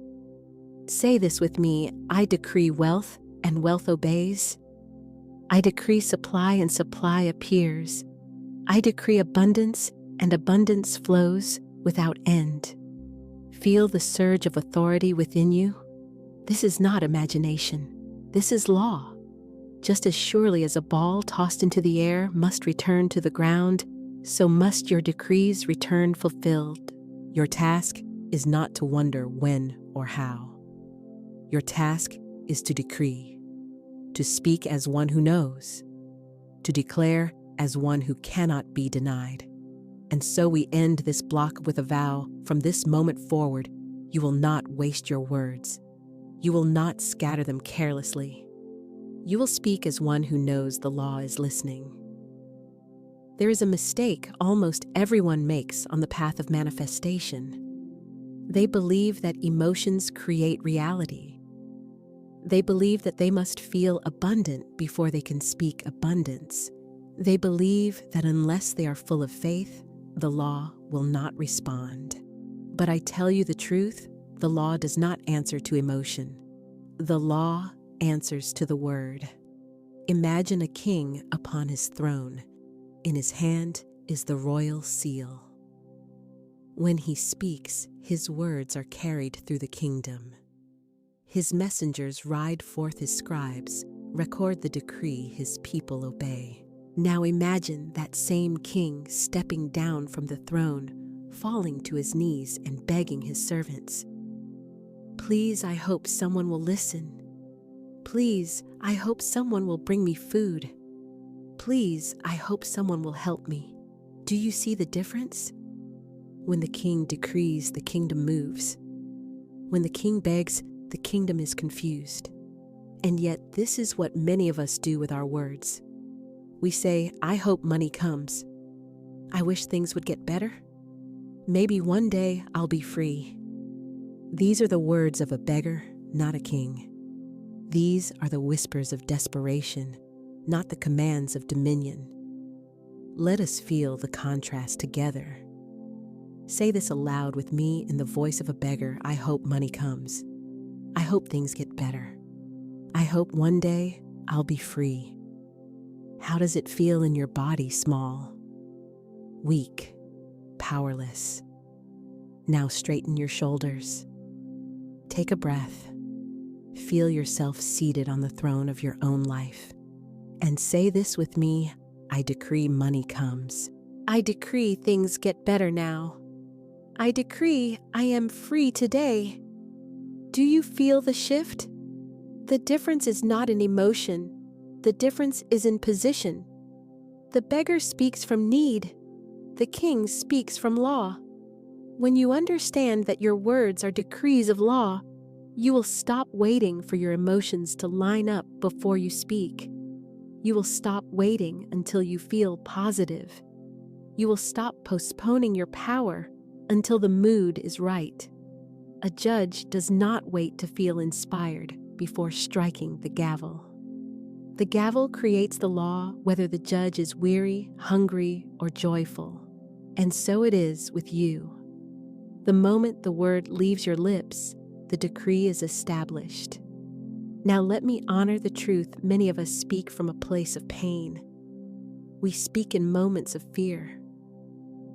Say this with me: I decree wealth, and wealth obeys. I decree supply, and supply appears. I decree abundance, and abundance flows without end. Feel the surge of authority within you? This is not imagination. This is law. Just as surely as a ball tossed into the air must return to the ground, so must your decrees return fulfilled. Your task is not to wonder when or how. Your task is to decree, to speak as one who knows, to declare as one who cannot be denied. And so we end this block with a vow: from this moment forward, you will not waste your words. You will not scatter them carelessly. You will speak as one who knows the law is listening. There is a mistake almost everyone makes on the path of manifestation. They believe that emotions create reality. They believe that they must feel abundant before they can speak abundance. They believe that unless they are full of faith, the law will not respond. But I tell you the truth, the law does not answer to emotion. The law answers to the word. Imagine a king upon his throne. In his hand is the royal seal. When he speaks, his words are carried through the kingdom. His messengers ride forth, his scribes record the decree his people obey. Now imagine that same king stepping down from the throne, falling to his knees and begging his servants, "Please, I hope someone will listen. Please, I hope someone will bring me food. Please, I hope someone will help me." Do you see the difference? When the king decrees, the kingdom moves. When the king begs, the kingdom is confused. And yet, this is what many of us do with our words. We say, I hope money comes. I wish things would get better. Maybe one day I'll be free. These are the words of a beggar, not a king. These are the whispers of desperation, not the commands of dominion. Let us feel the contrast together. Say this aloud with me in the voice of a beggar. I hope money comes. I hope things get better. I hope one day I'll be free. How does it feel in your body, small? Weak, powerless. Now straighten your shoulders. Take a breath. Feel yourself seated on the throne of your own life. And say this with me, I decree money comes. I decree things get better now. I decree I am free today. Do you feel the shift? The difference is not in emotion. The difference is in position. The beggar speaks from need. The king speaks from law. When you understand that your words are decrees of law, you will stop waiting for your emotions to line up before you speak. You will stop waiting until you feel positive. You will stop postponing your power until the mood is right. A judge does not wait to feel inspired before striking the gavel. The gavel creates the law whether the judge is weary, hungry, or joyful. And so it is with you. The moment the word leaves your lips, the decree is established. Now let me honor the truth. Many of us speak from a place of pain. We speak in moments of fear.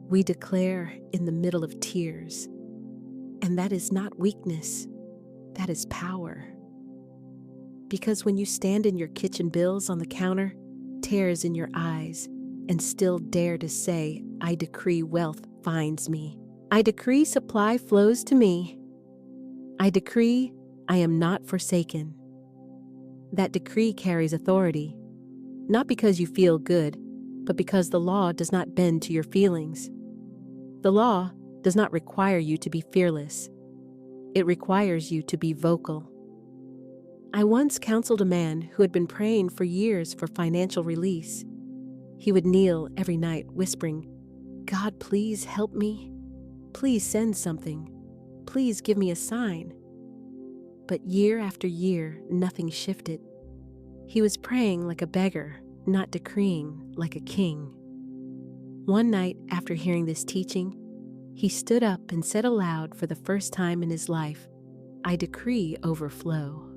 We declare in the middle of tears. And that is not weakness, that is power. Because when you stand in your kitchen bills on the counter, tears in your eyes, and still dare to say, I decree wealth finds me. I decree supply flows to me. I decree I am not forsaken. That decree carries authority, not because you feel good, but because the law does not bend to your feelings. The law does not require you to be fearless. It requires you to be vocal. I once counseled a man who had been praying for years for financial release. He would kneel every night whispering, God, please help me. Please send something. Please give me a sign. But year after year, nothing shifted. He was praying like a beggar, not decreeing like a king. One night after hearing this teaching, he stood up and said aloud for the first time in his life, I decree overflow.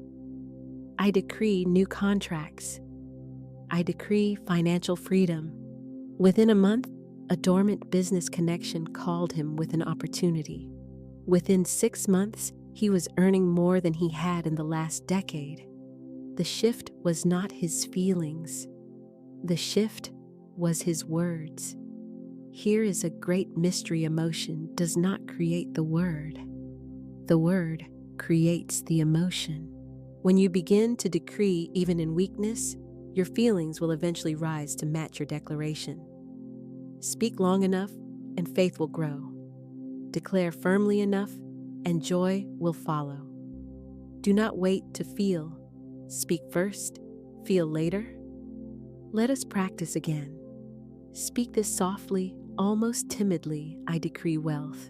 I decree new contracts. I decree financial freedom. Within a month, a dormant business connection called him with an opportunity. Within 6 months, he was earning more than he had in the last decade. The shift was not his feelings. The shift was his words. Here is a great mystery. Emotion does not create the word. The word creates the emotion. When you begin to decree even in weakness, your feelings will eventually rise to match your declaration. Speak long enough, and faith will grow. Declare firmly enough, and joy will follow. Do not wait to feel. Speak first, feel later. Let us practice again. Speak this softly, almost timidly, I decree wealth.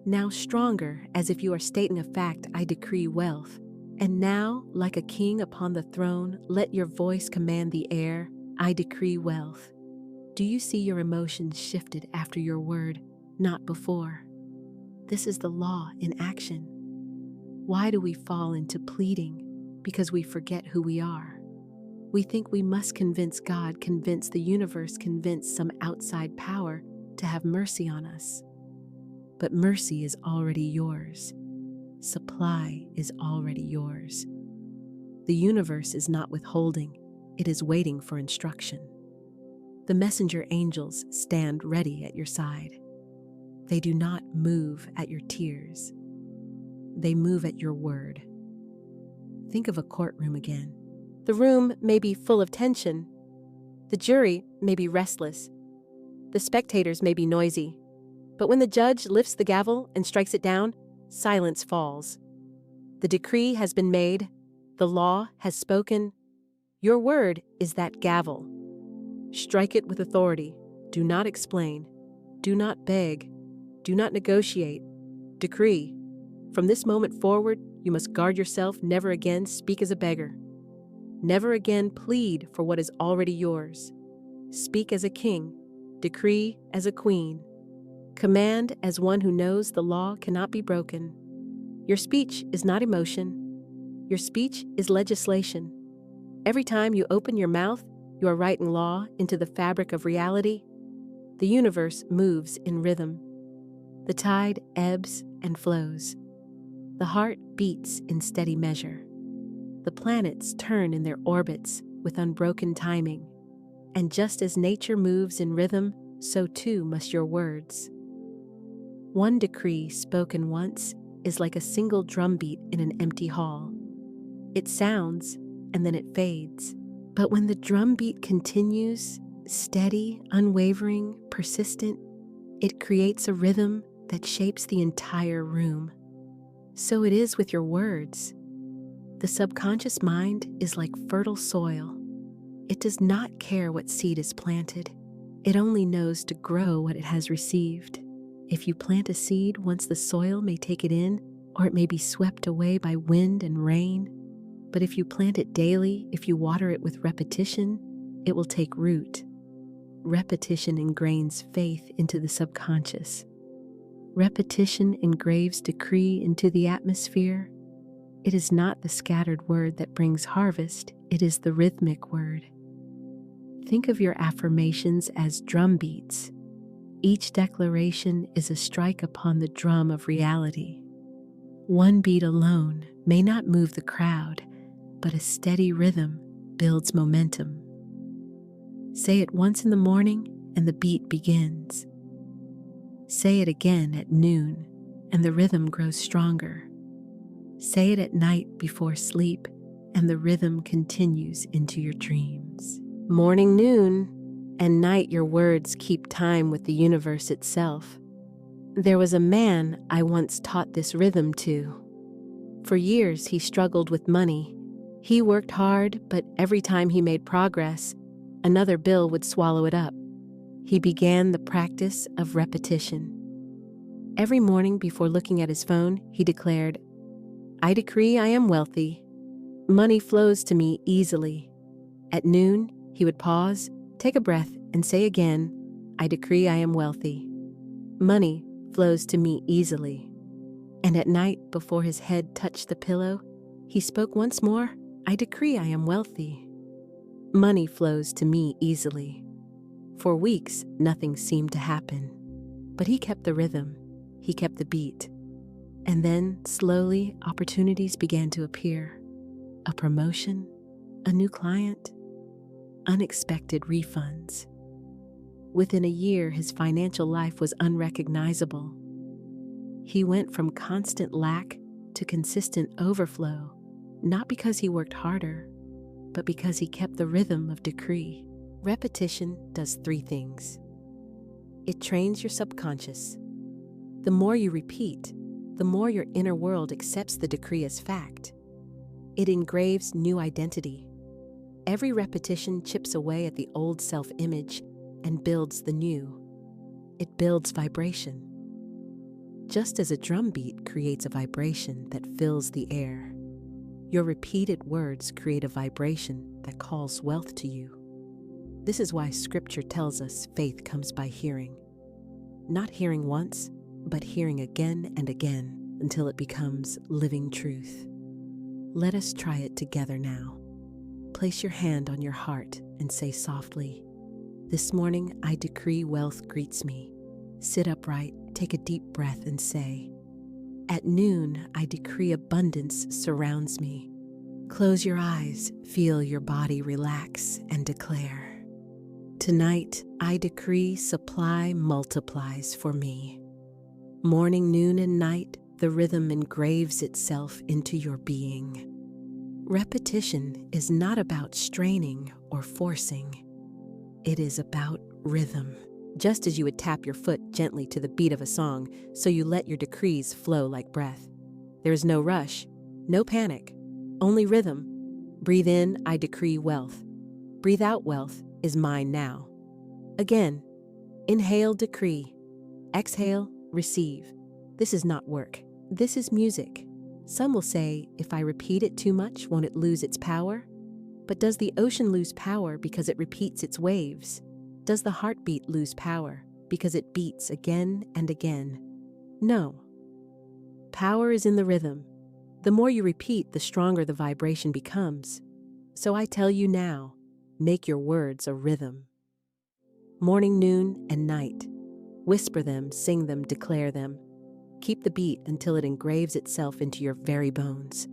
Now stronger, as if you are stating a fact, I decree wealth. And now, like a king upon the throne, let your voice command the air, I decree wealth. Do you see your emotions shifted after your word, not before? This is the law in action. Why do we fall into pleading? Because we forget who we are. We think we must convince God, convince the universe, convince some outside power to have mercy on us. But mercy is already yours. Supply is already yours. The universe is not withholding, it is waiting for instruction. The messenger angels stand ready at your side. They do not move at your tears. They move at your word. Think of a courtroom again. The room may be full of tension. The jury may be restless. The spectators may be noisy. But when the judge lifts the gavel and strikes it down, silence falls. The decree has been made. The law has spoken. Your word is that gavel. Strike it with authority. Do not explain. Do not beg. Do not negotiate. Decree. From this moment forward, you must guard yourself, never again speak as a beggar. Never again plead for what is already yours. Speak as a king. Decree as a queen. Command as one who knows the law cannot be broken. Your speech is not emotion. Your speech is legislation. Every time you open your mouth, you are writing law into the fabric of reality. The universe moves in rhythm. The tide ebbs and flows. The heart beats in steady measure. The planets turn in their orbits with unbroken timing. And just as nature moves in rhythm, so too must your words. One decree spoken once is like a single drumbeat in an empty hall. It sounds, and then it fades. But when the drumbeat continues, steady, unwavering, persistent, it creates a rhythm that shapes the entire room. So it is with your words. The subconscious mind is like fertile soil. It does not care what seed is planted. It only knows to grow what it has received. If you plant a seed, once the soil may take it in, or it may be swept away by wind and rain. But if you plant it daily, if you water it with repetition, it will take root. Repetition ingrains faith into the subconscious. Repetition engraves decree into the atmosphere. It is not the scattered word that brings harvest, it is the rhythmic word. Think of your affirmations as drum beats. Each declaration is a strike upon the drum of reality. One beat alone may not move the crowd, but a steady rhythm builds momentum. Say it once in the morning, and the beat begins. Say it again at noon, and the rhythm grows stronger. Say it at night before sleep, and the rhythm continues into your dreams. Morning, noon, and night your words keep time with the universe itself. There was a man I once taught this rhythm to. For years he struggled with money. He worked hard, but every time he made progress, another bill would swallow it up. He began the practice of repetition. Every morning before looking at his phone, he declared, "I decree I am wealthy. Money flows to me easily." At noon, he would pause, take a breath, and say again, "I decree I am wealthy. Money flows to me easily." And at night, before his head touched the pillow, he spoke once more, "I decree I am wealthy. Money flows to me easily." For weeks, nothing seemed to happen. But he kept the rhythm. He kept the beat. And then, slowly, opportunities began to appear. A promotion, a new client, unexpected refunds. Within a year, his financial life was unrecognizable. He went from constant lack to consistent overflow, not because he worked harder, but because he kept the rhythm of decree. Repetition does three things. It trains your subconscious. The more you repeat, the more your inner world accepts the decree as fact. It engraves new identity. Every repetition chips away at the old self-image and builds the new. It builds vibration. Just as a drum beat creates a vibration that fills the air, your repeated words create a vibration that calls wealth to you. This is why Scripture tells us faith comes by hearing. Not hearing once, but hearing again and again until it becomes living truth. Let us try it together now. Place your hand on your heart and say softly, "This morning I decree wealth greets me." Sit upright, take a deep breath and say, "At noon I decree abundance surrounds me." Close your eyes, feel your body relax and declare, "Tonight I decree supply multiplies for me." Morning, noon, and night, the rhythm engraves itself into your being. Repetition is not about straining or forcing. It is about rhythm. Just as you would tap your foot gently to the beat of a song, so you let your decrees flow like breath. There is no rush, no panic, only rhythm. Breathe in, I decree wealth. Breathe out, wealth is mine now. Again, inhale, decree. Exhale, receive. This is not work. This is music. Some will say, if I repeat it too much, won't it lose its power? But does the ocean lose power because it repeats its waves? Does the heartbeat lose power because it beats again and again? No. Power is in the rhythm. The more you repeat, the stronger the vibration becomes. So I tell you now, make your words a rhythm. Morning, noon, and night. Whisper them, sing them, declare them. Keep the beat until it engraves itself into your very bones.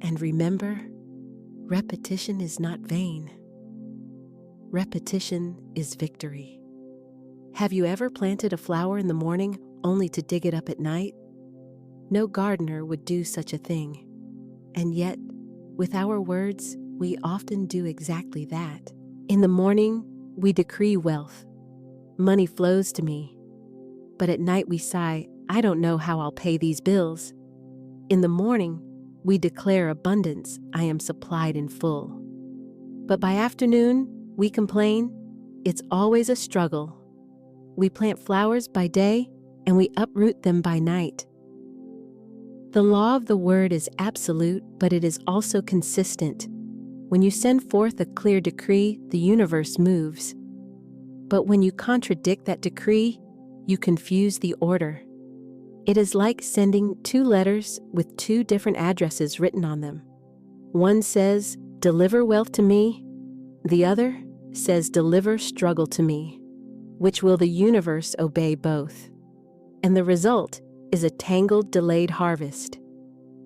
And remember, repetition is not vain. Repetition is victory. Have you ever planted a flower in the morning only to dig it up at night? No gardener would do such a thing. And yet, with our words, we often do exactly that. In the morning, we decree wealth. Money flows to me. But at night we sigh, I don't know how I'll pay these bills. In the morning, we declare abundance, I am supplied in full. But by afternoon, we complain, it's always a struggle. We plant flowers by day, and we uproot them by night. The law of the word is absolute, but it is also consistent. When you send forth a clear decree, the universe moves. But when you contradict that decree, you confuse the order. It is like sending two letters with two different addresses written on them. One says, deliver wealth to me. The other says, deliver struggle to me. Which will the universe obey both? And the result is a tangled, delayed harvest.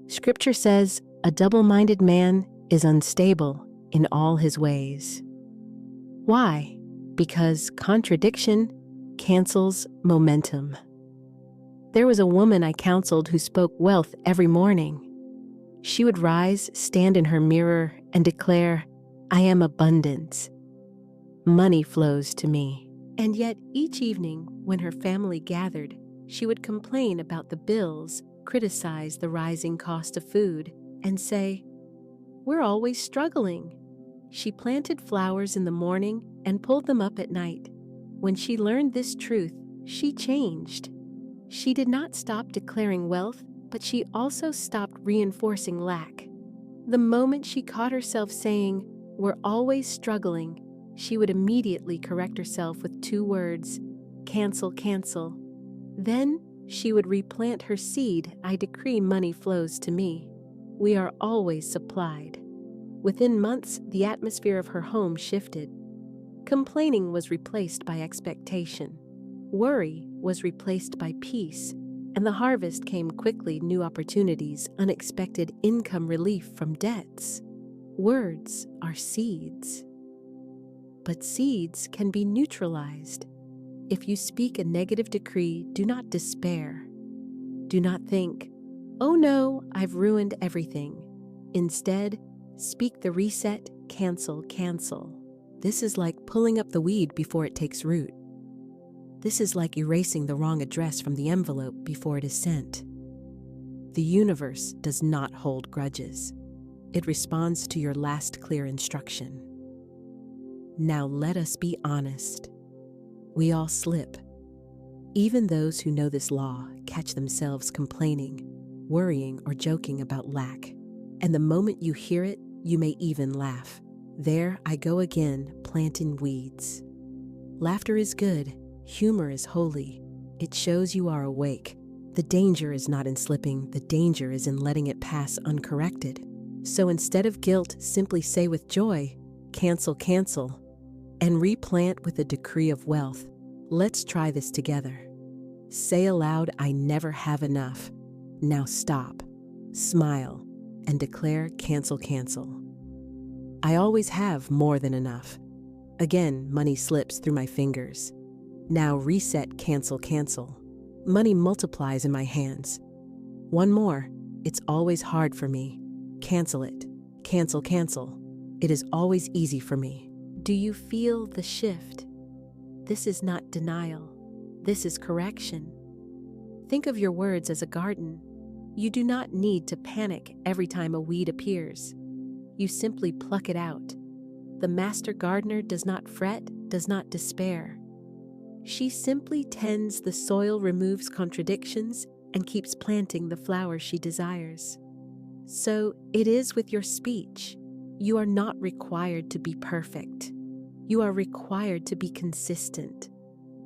Scripture says, a double-minded man is unstable in all his ways. Why? Because contradiction cancels momentum. There was a woman I counseled who spoke wealth every morning. She would rise, stand in her mirror, and declare, I am abundance. Money flows to me. And yet each evening when her family gathered, she would complain about the bills, criticize the rising cost of food, and say, we're always struggling. She planted flowers in the morning and pulled them up at night. When she learned this truth, she changed. She did not stop declaring wealth, but she also stopped reinforcing lack. The moment she caught herself saying, we're always struggling, she would immediately correct herself with two words, cancel, cancel. Then she would replant her seed, I decree money flows to me. We are always supplied. Within months, the atmosphere of her home shifted. Complaining was replaced by expectation. Worry was replaced by peace, and the harvest came quickly, new opportunities, unexpected income relief from debts. Words are seeds. But seeds can be neutralized. If you speak a negative decree, do not despair. Do not think, oh no, I've ruined everything. Instead, speak the reset, cancel, cancel. This is like pulling up the weed before it takes root. This is like erasing the wrong address from the envelope before it is sent. The universe does not hold grudges. It responds to your last clear instruction. Now let us be honest. We all slip. Even those who know this law catch themselves complaining, worrying, or joking about lack. And the moment you hear it, you may even laugh. There I go again, planting weeds. Laughter is good. Humor is holy. It shows you are awake. The danger is not in slipping. The danger is in letting it pass uncorrected. So instead of guilt, simply say with joy, cancel, cancel, and replant with a decree of wealth. Let's try this together. Say aloud, I never have enough. Now stop, smile, and declare cancel, cancel. I always have more than enough. Again, money slips through my fingers. Now reset, cancel, cancel. Money multiplies in my hands. One more, it's always hard for me. Cancel it, cancel, cancel. It is always easy for me. Do you feel the shift? This is not denial. This is correction. Think of your words as a garden. You do not need to panic every time a weed appears. You simply pluck it out. The master gardener does not fret, does not despair. She simply tends the soil, removes contradictions, and keeps planting the flowers she desires. So it is with your speech. You are not required to be perfect. You are required to be consistent.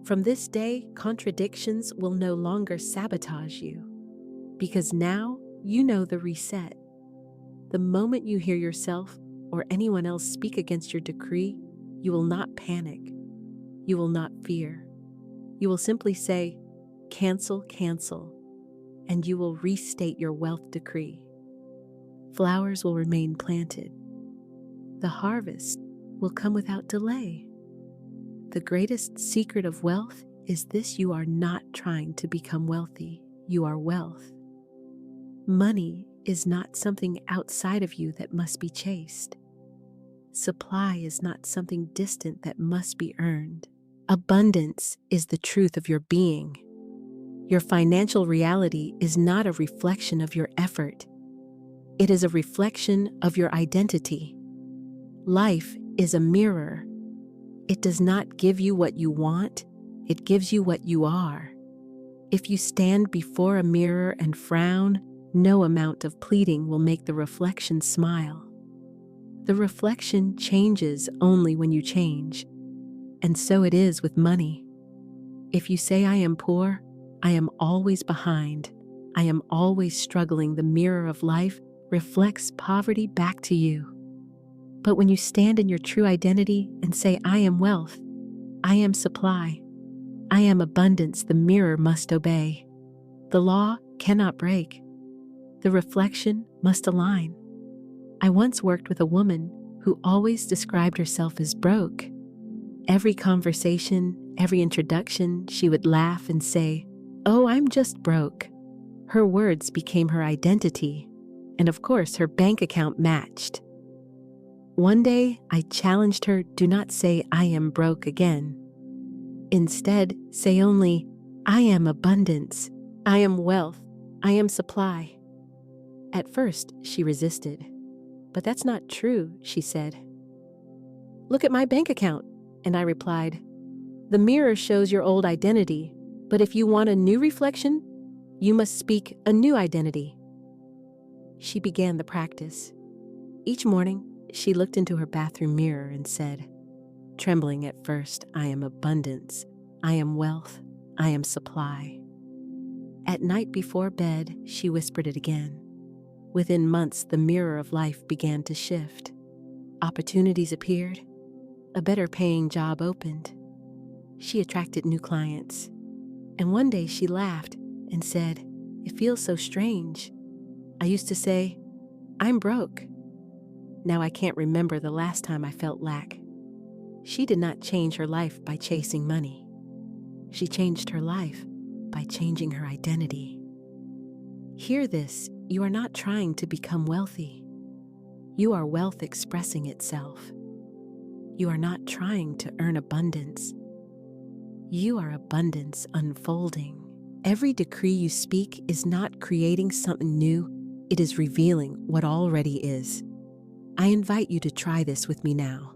From this day, contradictions will no longer sabotage you, because now you know the reset. The moment you hear yourself or anyone else speak against your decree, you will not panic. You will not fear. You will simply say, cancel, cancel, and you will restate your wealth decree. Flowers will remain planted. The harvest will come without delay. The greatest secret of wealth is this: you are not trying to become wealthy. You are wealth. Money is not something outside of you that must be chased. Supply is not something distant that must be earned. Abundance is the truth of your being. Your financial reality is not a reflection of your effort. It is a reflection of your identity. Life is a mirror. It does not give you what you want, it gives you what you are. If you stand before a mirror and frown, no amount of pleading will make the reflection smile. The reflection changes only when you change, and so it is with money. If you say, I am poor, I am always behind, I am always struggling, the mirror of life reflects poverty back to you. But when you stand in your true identity and say, I am wealth, I am supply, I am abundance, the mirror must obey. The law cannot break. The reflection must align. I once worked with a woman who always described herself as broke. Every conversation, every introduction, she would laugh and say, oh, I'm just broke. Her words became her identity, and of course, her bank account matched. One day, I challenged her, do not say, I am broke again. Instead, say only, I am abundance, I am wealth, I am supply. At first, she resisted. But that's not true, she said. Look at my bank account. And I replied, the mirror shows your old identity, but if you want a new reflection, you must speak a new identity. She began the practice. Each morning, she looked into her bathroom mirror and said, trembling at first, I am abundance, I am wealth, I am supply. At night before bed, she whispered it again. Within months, the mirror of life began to shift. Opportunities appeared. A better paying job opened. She attracted new clients. And one day she laughed and said, it feels so strange. I used to say, I'm broke. Now I can't remember the last time I felt lack. She did not change her life by chasing money. She changed her life by changing her identity. Hear this, you are not trying to become wealthy. You are wealth expressing itself. You are not trying to earn abundance. You are abundance unfolding. Every decree you speak is not creating something new, it is revealing what already is. I invite you to try this with me now.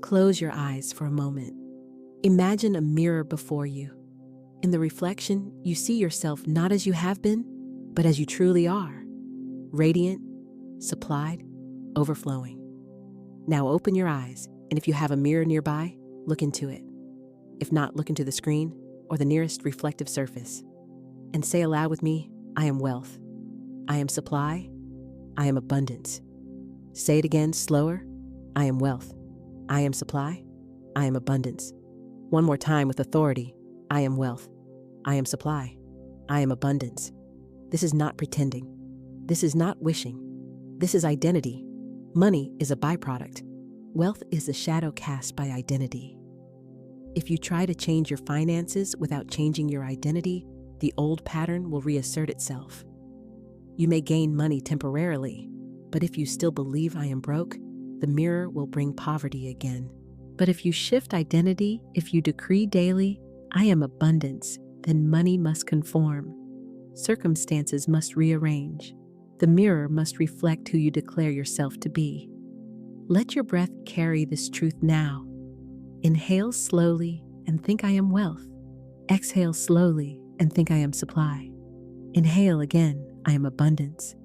Close your eyes for a moment. Imagine a mirror before you. In the reflection, you see yourself not as you have been, but as you truly are. Radiant, supplied, overflowing. Now open your eyes, and if you have a mirror nearby, look into it. If not, look into the screen or the nearest reflective surface. And say aloud with me, I am wealth. I am supply. I am abundance. Say it again, slower. I am wealth. I am supply. I am abundance. One more time with authority. I am wealth. I am supply. I am abundance. This is not pretending. This is not wishing. This is identity. Money is a byproduct. Wealth is a shadow cast by identity. If you try to change your finances without changing your identity, the old pattern will reassert itself. You may gain money temporarily, but if you still believe I am broke, the mirror will bring poverty again. But if you shift identity, if you decree daily, I am abundance, then money must conform. Circumstances must rearrange. The mirror must reflect who you declare yourself to be. Let your breath carry this truth now. Inhale slowly and think I am wealth. Exhale slowly and think I am supply. Inhale again, I am abundance.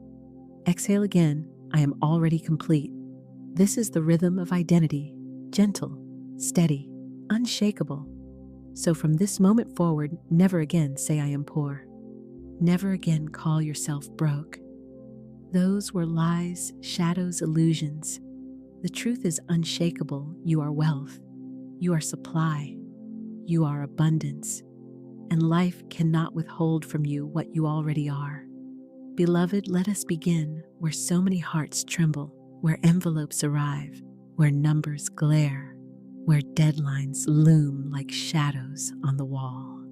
Exhale again, I am already complete. This is the rhythm of identity, gentle, steady, unshakable. So from this moment forward, never again say I am poor. Never again call yourself broke. Those were lies, shadows, illusions. The truth is unshakable. You are wealth. You are supply. You are abundance. And life cannot withhold from you what you already are. Beloved, let us begin where so many hearts tremble, where envelopes arrive, where numbers glare, where deadlines loom like shadows on the wall.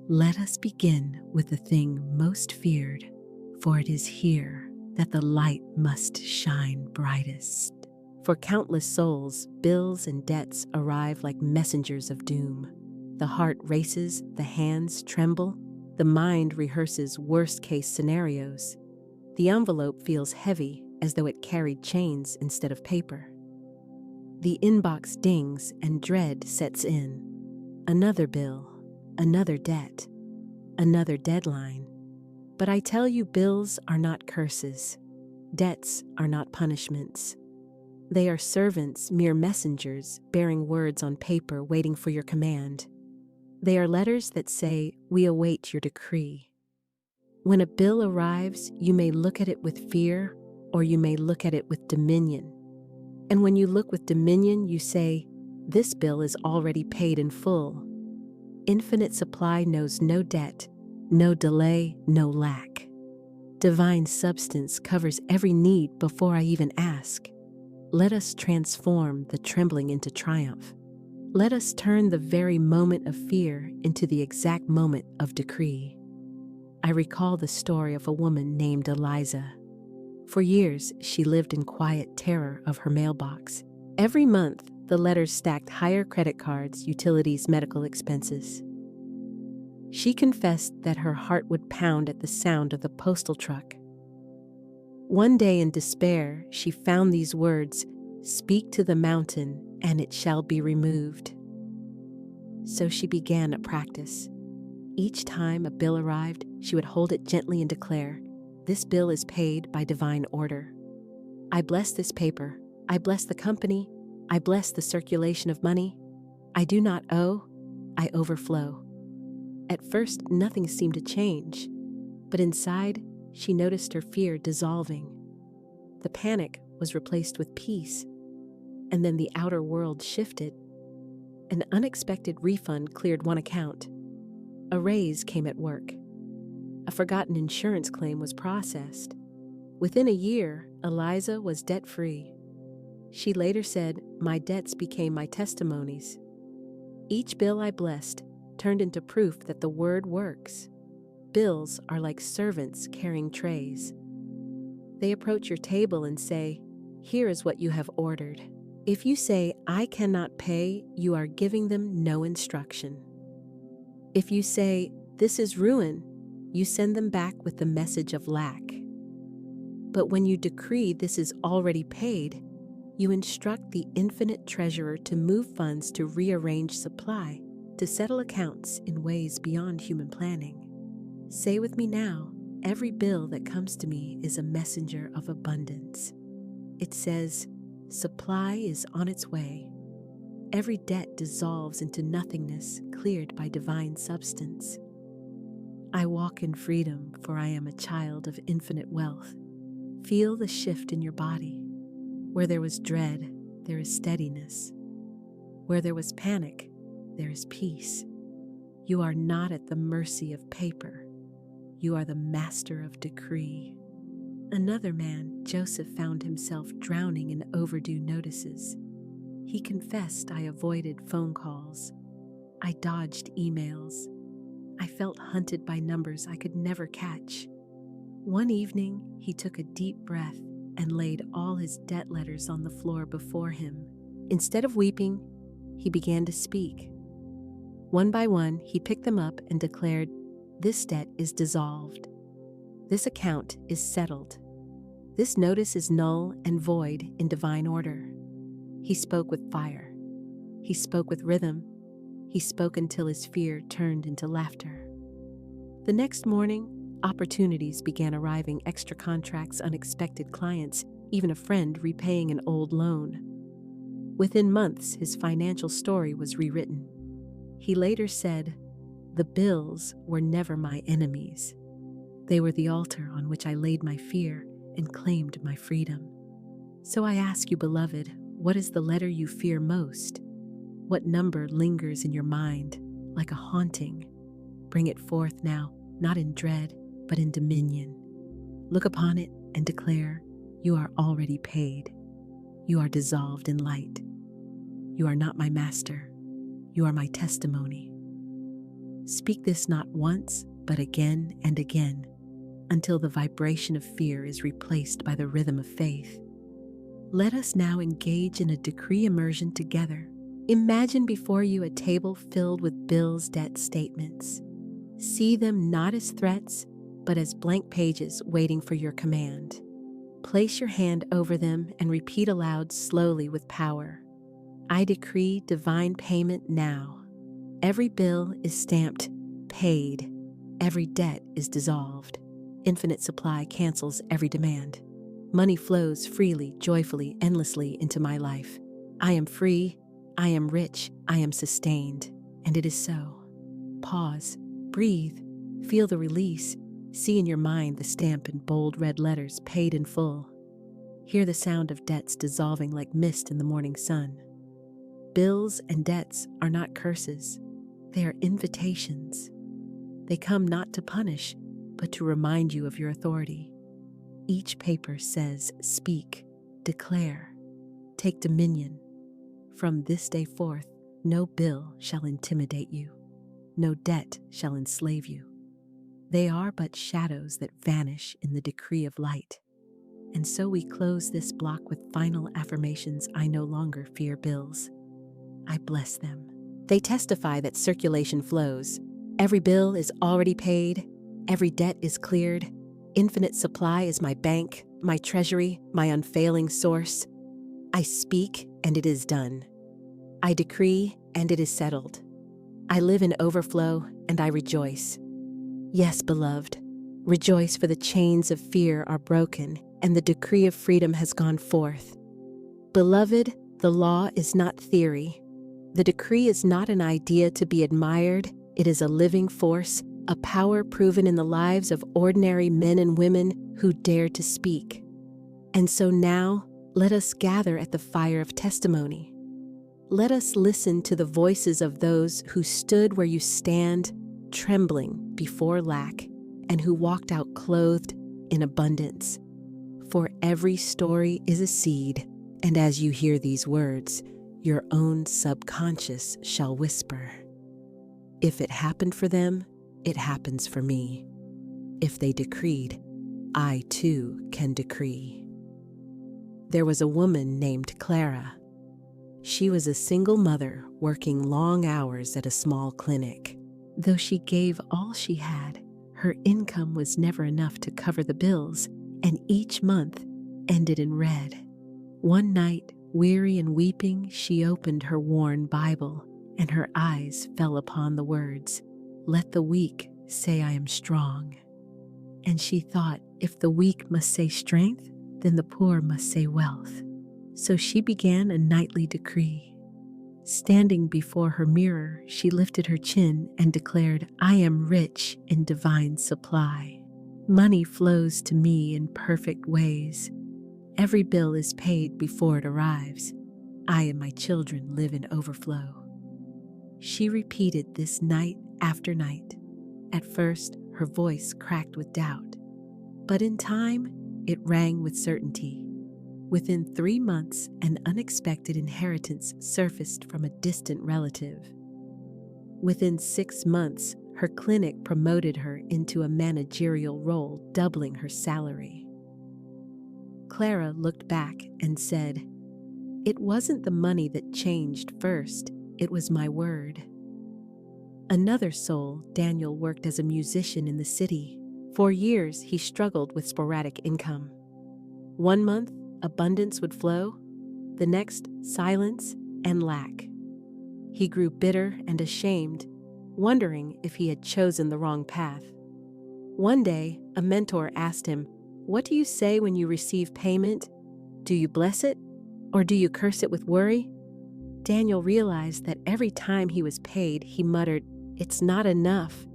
Let us begin with the thing most feared, for it is here that the light must shine brightest. For countless souls, bills and debts arrive like messengers of doom. The heart races, the hands tremble, the mind rehearses worst-case scenarios. The envelope feels heavy as though it carried chains instead of paper. The inbox dings and dread sets in. Another bill, another debt, another deadline. But I tell you, bills are not curses. Debts are not punishments. They are servants, mere messengers, bearing words on paper waiting for your command. They are letters that say, we await your decree. When a bill arrives, you may look at it with fear, or you may look at it with dominion. And when you look with dominion, you say, this bill is already paid in full. Infinite supply knows no debt, no delay, no lack. Divine substance covers every need before I even ask. Let us transform the trembling into triumph. Let us turn the very moment of fear into the exact moment of decree. I recall the story of a woman named Eliza. For years, she lived in quiet terror of her mailbox. Every month, the letters stacked higher credit cards, utilities, medical expenses. She confessed that her heart would pound at the sound of the postal truck. One day in despair, she found these words, "Speak to the mountain, and it shall be removed." So she began a practice. Each time a bill arrived, she would hold it gently and declare, "This bill is paid by divine order. I bless this paper. I bless the company. I bless the circulation of money. I do not owe. I overflow." At first, nothing seemed to change, but inside, she noticed her fear dissolving. The panic was replaced with peace, and then the outer world shifted. An unexpected refund cleared one account. A raise came at work. A forgotten insurance claim was processed. Within a year, Eliza was debt-free. She later said, "My debts became my testimonies. Each bill I blessed turned into proof that the word works." Bills are like servants carrying trays. They approach your table and say, "Here is what you have ordered." If you say, "I cannot pay," you are giving them no instruction. If you say, "This is ruin," you send them back with the message of lack. But when you decree this is already paid, you instruct the infinite treasurer to move funds to rearrange supply, to settle accounts in ways beyond human planning. Say with me now, every bill that comes to me is a messenger of abundance. It says, supply is on its way. Every debt dissolves into nothingness, cleared by divine substance. I walk in freedom, for I am a child of infinite wealth. Feel the shift in your body. Where there was dread, there is steadiness. Where there was panic, there is peace. You are not at the mercy of paper. You are the master of decree. Another man, Joseph, found himself drowning in overdue notices. He confessed, "I avoided phone calls. I dodged emails. I felt hunted by numbers I could never catch." One evening, he took a deep breath and laid all his debt letters on the floor before him. Instead of weeping, he began to speak. One by one, he picked them up and declared, "This debt is dissolved. This account is settled. This notice is null and void in divine order. He spoke with fire. He spoke with rhythm. He spoke until his fear turned into laughter. The next morning, opportunities began arriving: extra contracts, unexpected clients, even a friend repaying an old loan. Within months, his financial story was rewritten. He later said, "The bills were never my enemies. They were the altar on which I laid my fear and claimed my freedom." So I ask you, beloved, what is the letter you fear most? What number lingers in your mind like a haunting? Bring it forth now, not in dread, but in dominion. Look upon it and declare, you are already paid. You are dissolved in light. You are not my master. You are my testimony. Speak this not once, but again and again, until the vibration of fear is replaced by the rhythm of faith. Let us now engage in a decree immersion together. Imagine before you a table filled with bills, debt statements. See them not as threats, but as blank pages waiting for your command. Place your hand over them and repeat aloud slowly with power. I decree divine payment now. Every bill is stamped paid. Every debt is dissolved. Infinite supply cancels every demand. Money flows freely, joyfully, endlessly into my life. I am free, I am rich, I am sustained, and it is so. Pause, breathe, feel the release. See in your mind the stamp in bold red letters, paid in full. Hear the sound of debts dissolving like mist in the morning sun. Bills and debts are not curses. They are invitations. They come not to punish, but to remind you of your authority. Each paper says, speak, declare, take dominion. From this day forth, no bill shall intimidate you. No debt shall enslave you. They are but shadows that vanish in the decree of light. And so we close this block with final affirmations. I no longer fear bills. I bless them. They testify that circulation flows. Every bill is already paid. Every debt is cleared. Infinite supply is my bank, my treasury, my unfailing source. I speak, and it is done. I decree, and it is settled. I live in overflow, and I rejoice. Yes, beloved, rejoice, for the chains of fear are broken, and the decree of freedom has gone forth. Beloved, the law is not theory. The decree is not an idea to be admired. It is a living force, a power proven in the lives of ordinary men and women who dare to speak. And so now, let us gather at the fire of testimony. Let us listen to the voices of those who stood where you stand, trembling before lack, and who walked out clothed in abundance. For every story is a seed, and as you hear these words, your own subconscious shall whisper, if it happened for them, it happens for me. If they decreed, I too can decree. There was a woman named Clara. She was a single mother working long hours at a small clinic. Though she gave all she had, her income was never enough to cover the bills, and each month ended in red. One night, weary and weeping, she opened her worn Bible, and her eyes fell upon the words, "Let the weak say I am strong." And she thought, if the weak must say strength, then the poor must say wealth. So she began a nightly decree. Standing before her mirror, she lifted her chin and declared, I am rich in divine supply. Money flows to me in perfect ways. Every bill is paid before it arrives. I and my children live in overflow. She repeated this night after night. At first, her voice cracked with doubt, but in time, it rang with certainty. Within 3 months, an unexpected inheritance surfaced from a distant relative. Within 6 months, her clinic promoted her into a managerial role, doubling her salary. Clara looked back and said, "It wasn't the money that changed first, it was my word." Another soul, Daniel, worked as a musician in the city. For years, he struggled with sporadic income. One month, abundance would flow, the next, silence and lack. He grew bitter and ashamed, wondering if he had chosen the wrong path. One day, a mentor asked him, "What do you say when you receive payment? Do you bless it, or do you curse it with worry?" Daniel realized that every time he was paid, he muttered, "It's not enough."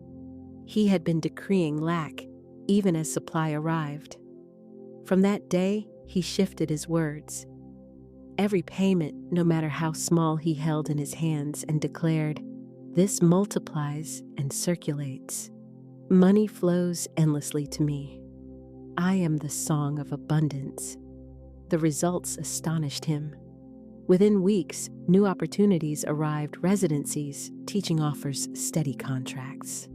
He had been decreeing lack, even as supply arrived. From that day, he shifted his words. Every payment, no matter how small, he held in his hands and declared, "This multiplies and circulates. Money flows endlessly to me. I am the song of abundance." The results astonished him. Within weeks, new opportunities arrived, residencies, teaching offers, steady contracts.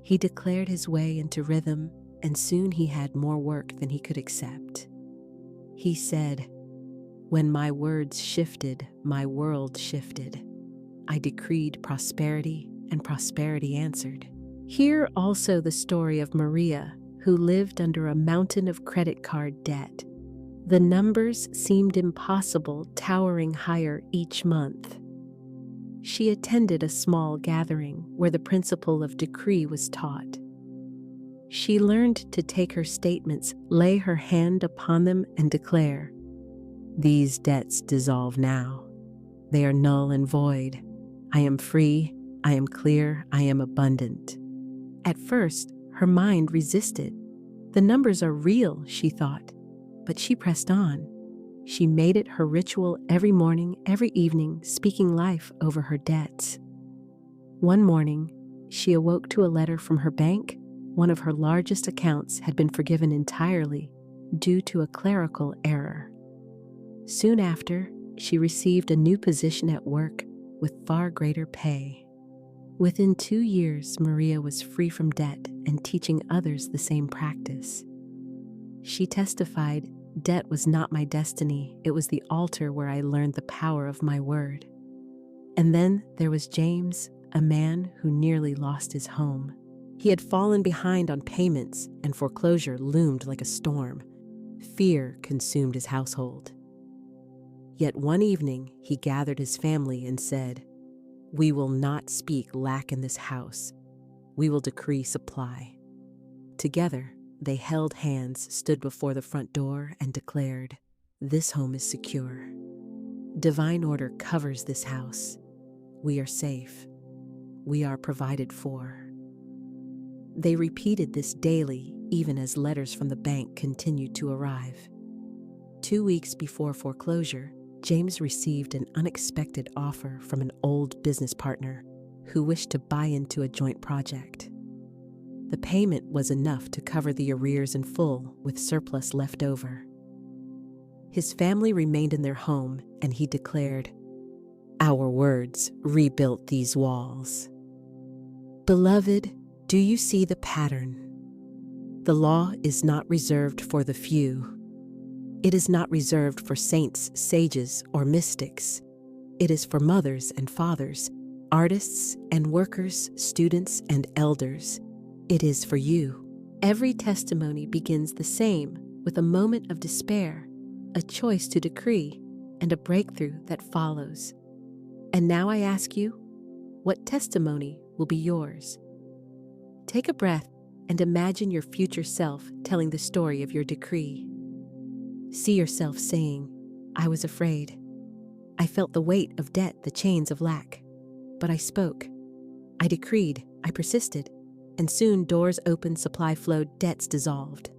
He declared his way into rhythm, and soon he had more work than he could accept. He said, "When my words shifted, my world shifted. I decreed prosperity, and prosperity answered." Hear also the story of Maria, who lived under a mountain of credit card debt. The numbers seemed impossible, towering higher each month. She attended a small gathering where the principle of decree was taught. She learned to take her statements, lay her hand upon them, and declare, "These debts dissolve now. They are null and void. I am free, I am clear, I am abundant." At first, her mind resisted. The numbers are real, she thought, but she pressed on. She made it her ritual every morning, every evening, speaking life over her debts. One morning, she awoke to a letter from her bank. One of her largest accounts had been forgiven entirely due to a clerical error. Soon after, she received a new position at work with far greater pay. Within 2 years, Maria was free from debt and teaching others the same practice. She testified, "Debt was not my destiny, it was the altar where I learned the power of my word." And then there was James, a man who nearly lost his home. He had fallen behind on payments, and foreclosure loomed like a storm. Fear consumed his household. Yet one evening, he gathered his family and said, "We will not speak lack in this house. We will decree supply." Together, they held hands, stood before the front door, and declared, "This home is secure. Divine order covers this house. We are safe. We are provided for." They repeated this daily, even as letters from the bank continued to arrive. 2 weeks before foreclosure, James received an unexpected offer from an old business partner who wished to buy into a joint project. The payment was enough to cover the arrears in full, with surplus left over. His family remained in their home, and he declared, "Our words rebuilt these walls." Beloved, do you see the pattern? The law is not reserved for the few. It is not reserved for saints, sages, or mystics. It is for mothers and fathers, artists and workers, students and elders. It is for you. Every testimony begins the same, with a moment of despair, a choice to decree, and a breakthrough that follows. And now I ask you, what testimony will be yours? Take a breath and imagine your future self telling the story of your decree. See yourself saying, "I was afraid. I felt the weight of debt, the chains of lack. But I spoke. I decreed. I persisted. And soon doors opened, supply flowed, debts dissolved.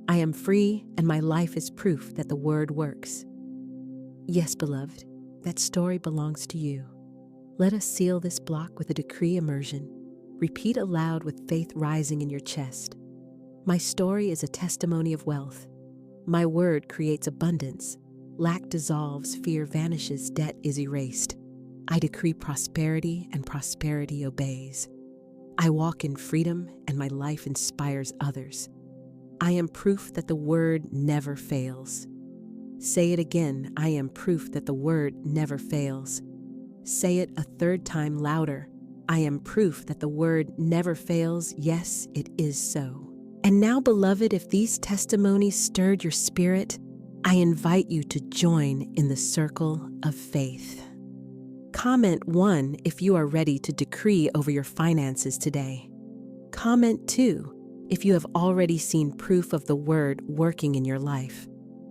I am free, and my life is proof that the word works." Yes, beloved, that story belongs to you. Let us seal this block with a decree immersion. Repeat aloud with faith rising in your chest. My story is a testimony of wealth. My word creates abundance. Lack dissolves, fear vanishes, debt is erased. I decree prosperity, and prosperity obeys. I walk in freedom, and my life inspires others. I am proof that the word never fails. Say it again, I am proof that the word never fails. Say it a third time louder. I am proof that the word never fails. Yes, it is so. And now, beloved, if these testimonies stirred your spirit, I invite you to join in the circle of faith. Comment 1 if you are ready to decree over your finances today. Comment 2 if you have already seen proof of the word working in your life.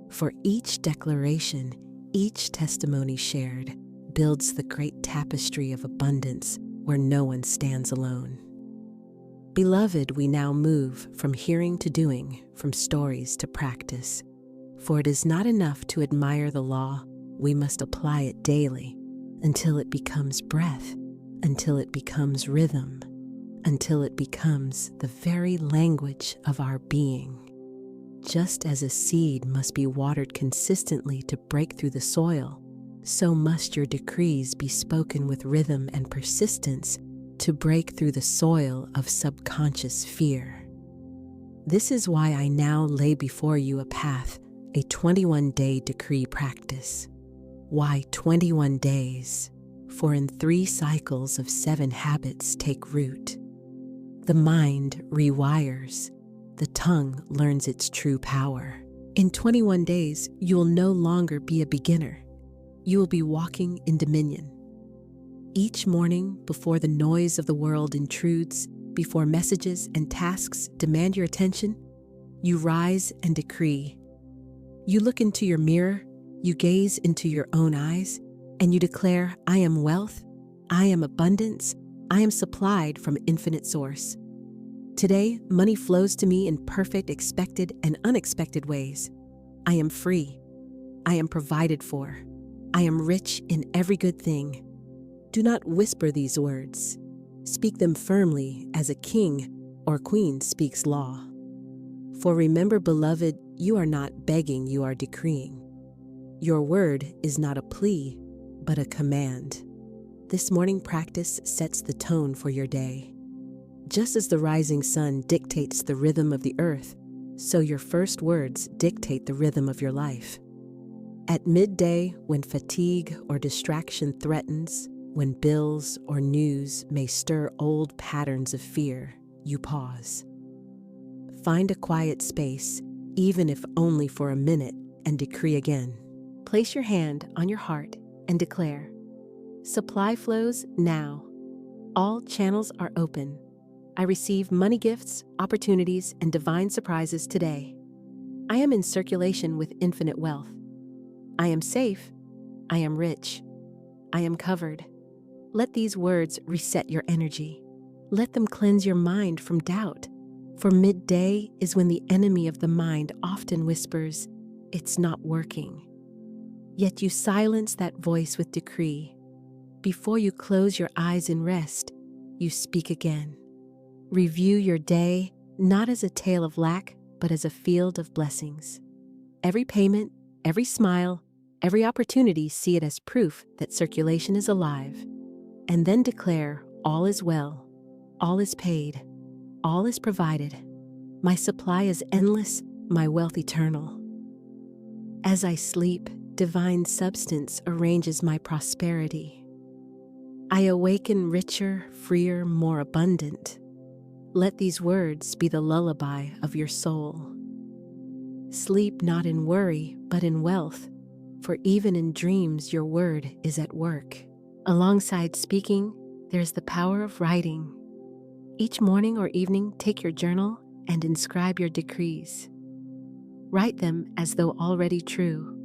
For each declaration, each testimony shared builds the great tapestry of abundance where no one stands alone. Beloved, we now move from hearing to doing, from stories to practice. For it is not enough to admire the law, we must apply it daily until it becomes breath, until it becomes rhythm, until it becomes the very language of our being. Just as a seed must be watered consistently to break through the soil, so must your decrees be spoken with rhythm and persistence to break through the soil of subconscious fear. This is why I now lay before you a path, a 21-day decree practice. Why 21 days? For in 3 cycles of 7 habits take root. The mind rewires. The tongue learns its true power. In 21 days, you will no longer be a beginner. You will be walking in dominion. Each morning, before the noise of the world intrudes, before messages and tasks demand your attention, you rise and decree. You look into your mirror, you gaze into your own eyes, and you declare, I am wealth, I am abundance, I am supplied from infinite source. Today, money flows to me in perfect, expected, and unexpected ways. I am free. I am provided for. I am rich in every good thing. Do not whisper these words. Speak them firmly as a king or queen speaks law. For remember, beloved, you are not begging, you are decreeing. Your word is not a plea, but a command. This morning practice sets the tone for your day. Just as the rising sun dictates the rhythm of the earth, so your first words dictate the rhythm of your life. At midday, when fatigue or distraction threatens, when bills or news may stir old patterns of fear, you pause. Find a quiet space, even if only for a minute, and decree again. Place your hand on your heart and declare, supply flows now. All channels are open. I receive money gifts, opportunities, and divine surprises today. I am in circulation with infinite wealth. I am safe. I am rich. I am covered. Let these words reset your energy. Let them cleanse your mind from doubt. For midday is when the enemy of the mind often whispers, it's not working. Yet you silence that voice with decree. Before you close your eyes in rest, you speak again. Review your day, not as a tale of lack, but as a field of blessings. Every payment, every smile, every opportunity, see it as proof that circulation is alive. And then declare, all is well, all is paid, all is provided. My supply is endless, my wealth eternal. As I sleep, divine substance arranges my prosperity. I awaken richer, freer, more abundant. Let these words be the lullaby of your soul. Sleep not in worry, but in wealth, for even in dreams your word is at work. Alongside speaking, there's the power of writing. Each morning or evening, take your journal and inscribe your decrees. Write them as though already true.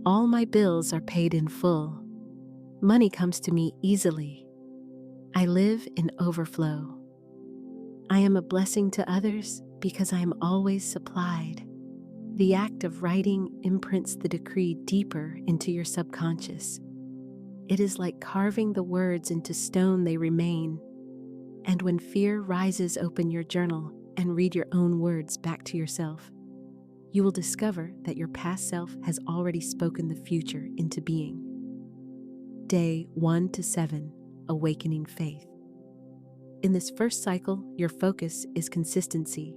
All my bills are paid in full. Money comes to me easily. I live in overflow. I am a blessing to others because I am always supplied. The act of writing imprints the decree deeper into your subconscious. It is like carving the words into stone, they remain. And when fear rises, open your journal and read your own words back to yourself. You will discover that your past self has already spoken the future into being. Day 1 to 7, Awakening Faith. In this first cycle, your focus is consistency.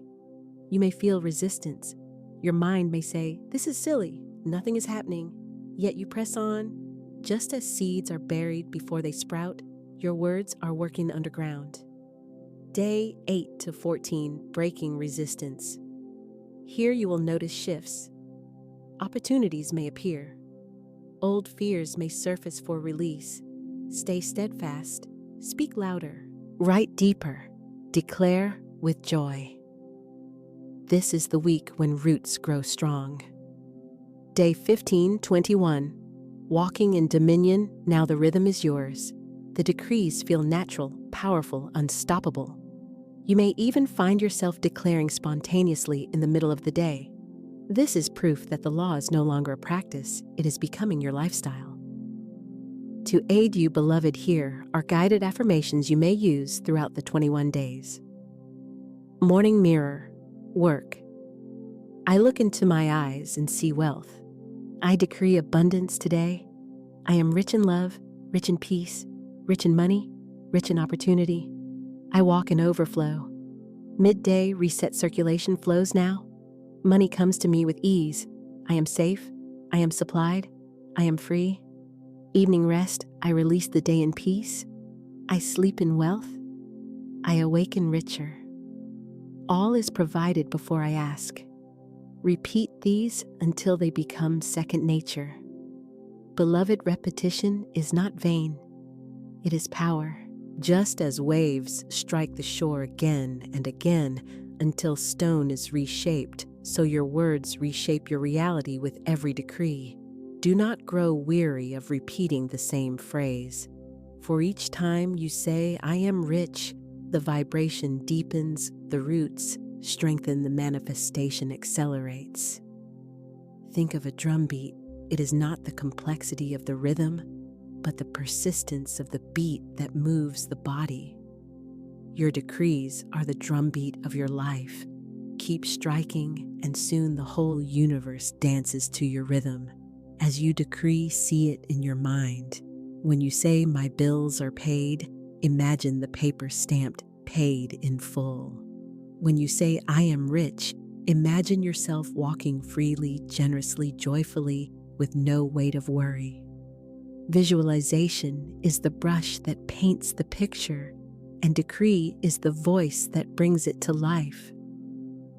You may feel resistance. Your mind may say, this is silly, nothing is happening. Yet you press on. Just as seeds are buried before they sprout, Your words are working underground. Day 8 to 14, breaking resistance. Here you will notice shifts. Opportunities may appear. Old fears may surface for release. Stay steadfast. Speak louder. Write deeper. Declare with joy. This is the week when roots grow strong. Day 15-21. Walking in dominion, now the rhythm is yours. The decrees feel natural, powerful, unstoppable. You may even find yourself declaring spontaneously in the middle of the day. This is proof that the law is no longer a practice, it is becoming your lifestyle. To aid you, beloved, here are guided affirmations you may use throughout the 21 days. Morning mirror, work. I look into my eyes and see wealth. I decree abundance today. I am rich in love, rich in peace, rich in money, rich in opportunity. I walk in overflow. Midday reset circulation flows now. Money comes to me with ease. I am safe. I am supplied. I am free. Evening rest, I release the day in peace. I sleep in wealth. I awaken richer. All is provided before I ask. Repeat these until they become second nature. Beloved, repetition is not vain. It is power. Just as waves strike the shore again and again until stone is reshaped, so your words reshape your reality with every decree. Do not grow weary of repeating the same phrase. For each time you say, I am rich, the vibration deepens, the roots strengthen, the manifestation accelerates. Think of a drumbeat. It is not the complexity of the rhythm, but the persistence of the beat that moves the body. Your decrees are the drumbeat of your life. Keep striking, and soon the whole universe dances to your rhythm. As you decree, see it in your mind. When you say, my bills are paid, imagine the paper stamped, paid in full. When you say, I am rich, imagine yourself walking freely, generously, joyfully, with no weight of worry. Visualization is the brush that paints the picture, and decree is the voice that brings it to life.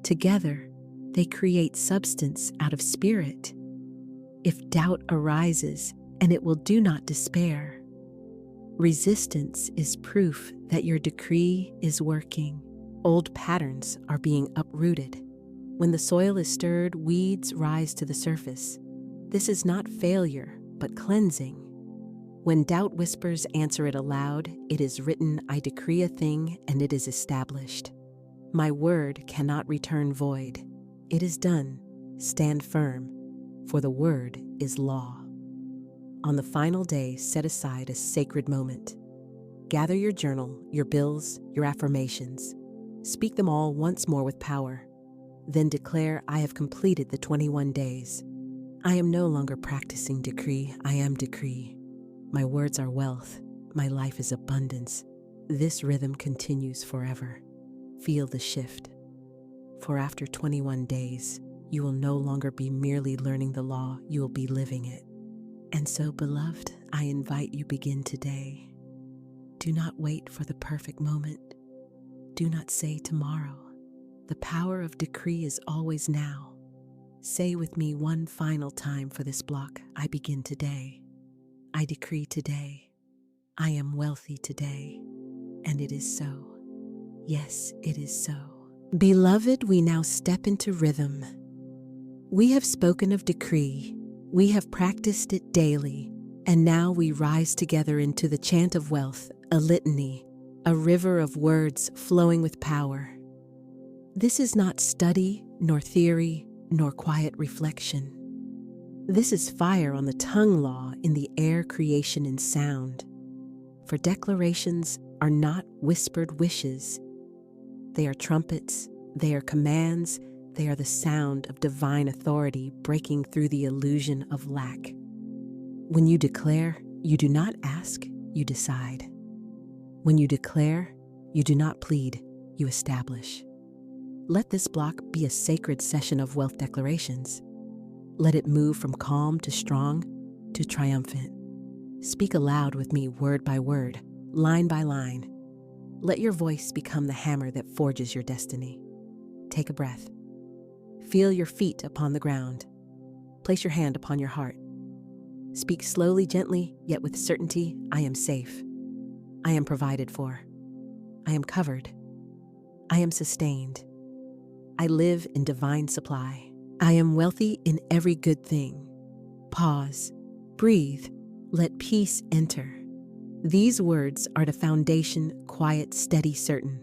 Together, they create substance out of spirit. If doubt arises, and it will, do not despair. Resistance is proof that your decree is working. Old patterns are being uprooted. When the soil is stirred, weeds rise to the surface. This is not failure, but cleansing. When doubt whispers, answer it aloud. It is written, I decree a thing, and it is established. My word cannot return void. It is done. Stand firm, for the word is law. On the final day, set aside a sacred moment. Gather your journal, your bills, your affirmations. Speak them all once more with power. Then declare, I have completed the 21 days. I am no longer practicing decree, I am decree. My words are wealth, my life is abundance. This rhythm continues forever. Feel the shift. For after 21 days, you will no longer be merely learning the law, you will be living it. And so, beloved, I invite you begin today. Do not wait for the perfect moment. Do not say tomorrow. The power of decree is always now. Say with me one final time for this block, I begin today. I decree today. I am wealthy today. And it is so. Yes, it is so. Beloved, we now step into rhythm. We have spoken of decree. We have practiced it daily. And now we rise together into the chant of wealth, a litany, a river of words flowing with power. This is not study, nor theory, nor quiet reflection. This is fire on the tongue law in the air, creation, and sound. For declarations are not whispered wishes. They are trumpets, they are commands, they are the sound of divine authority breaking through the illusion of lack. When you declare, you do not ask, you decide. When you declare, you do not plead, you establish. Let this block be a sacred session of wealth declarations. Let it move from calm to strong to triumphant. Speak aloud with me word by word. line by line. Let your voice become the hammer that forges your destiny. Take a breath. Feel your feet upon the ground. Place your hand upon your heart. Speak slowly, gently, yet with certainty. I am safe. I am provided for. I am covered. I am sustained. I live in divine supply. I am wealthy in every good thing. Pause. Breathe. Let peace enter. These words are the foundation, quiet, steady, certain.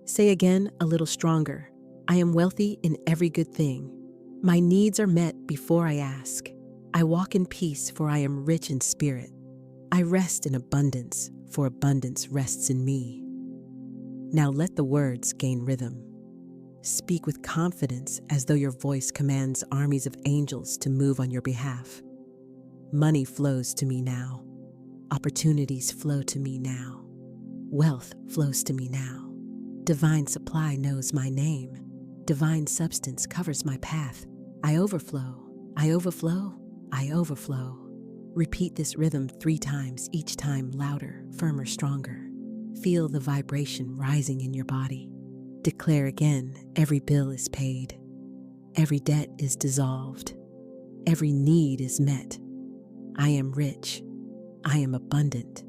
Say again a little stronger. I am wealthy in every good thing. My needs are met before I ask. I walk in peace, for I am rich in spirit. I rest in abundance, for abundance rests in me. Now let the words gain rhythm. Speak with confidence as though your voice commands armies of angels to move on your behalf. Money flows to me now. Opportunities flow to me now. Wealth flows to me now. Divine supply knows my name. Divine substance covers my path. I overflow. I overflow. I overflow. Repeat this rhythm 3 times, each time louder, firmer, stronger. Feel the vibration rising in your body. Declare again, every bill is paid. Every debt is dissolved. Every need is met. I am rich. I am abundant.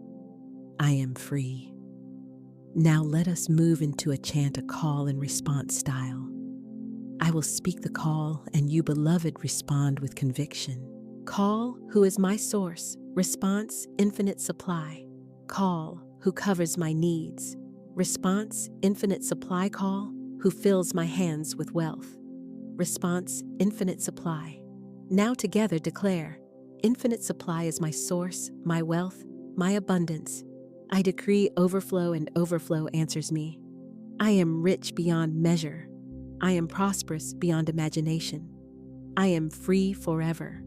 I am free. Now let us move into a chant, a call and response style. I will speak the call, and you, beloved, respond with conviction. Call, who is my source. Response, infinite supply. Call, who covers my needs. Response, infinite supply. Call, who fills my hands with wealth. Response, infinite supply. Now together declare, infinite supply is my source, my wealth, my abundance. I decree overflow, and overflow answers me. I am rich beyond measure. I am prosperous beyond imagination. I am free forever.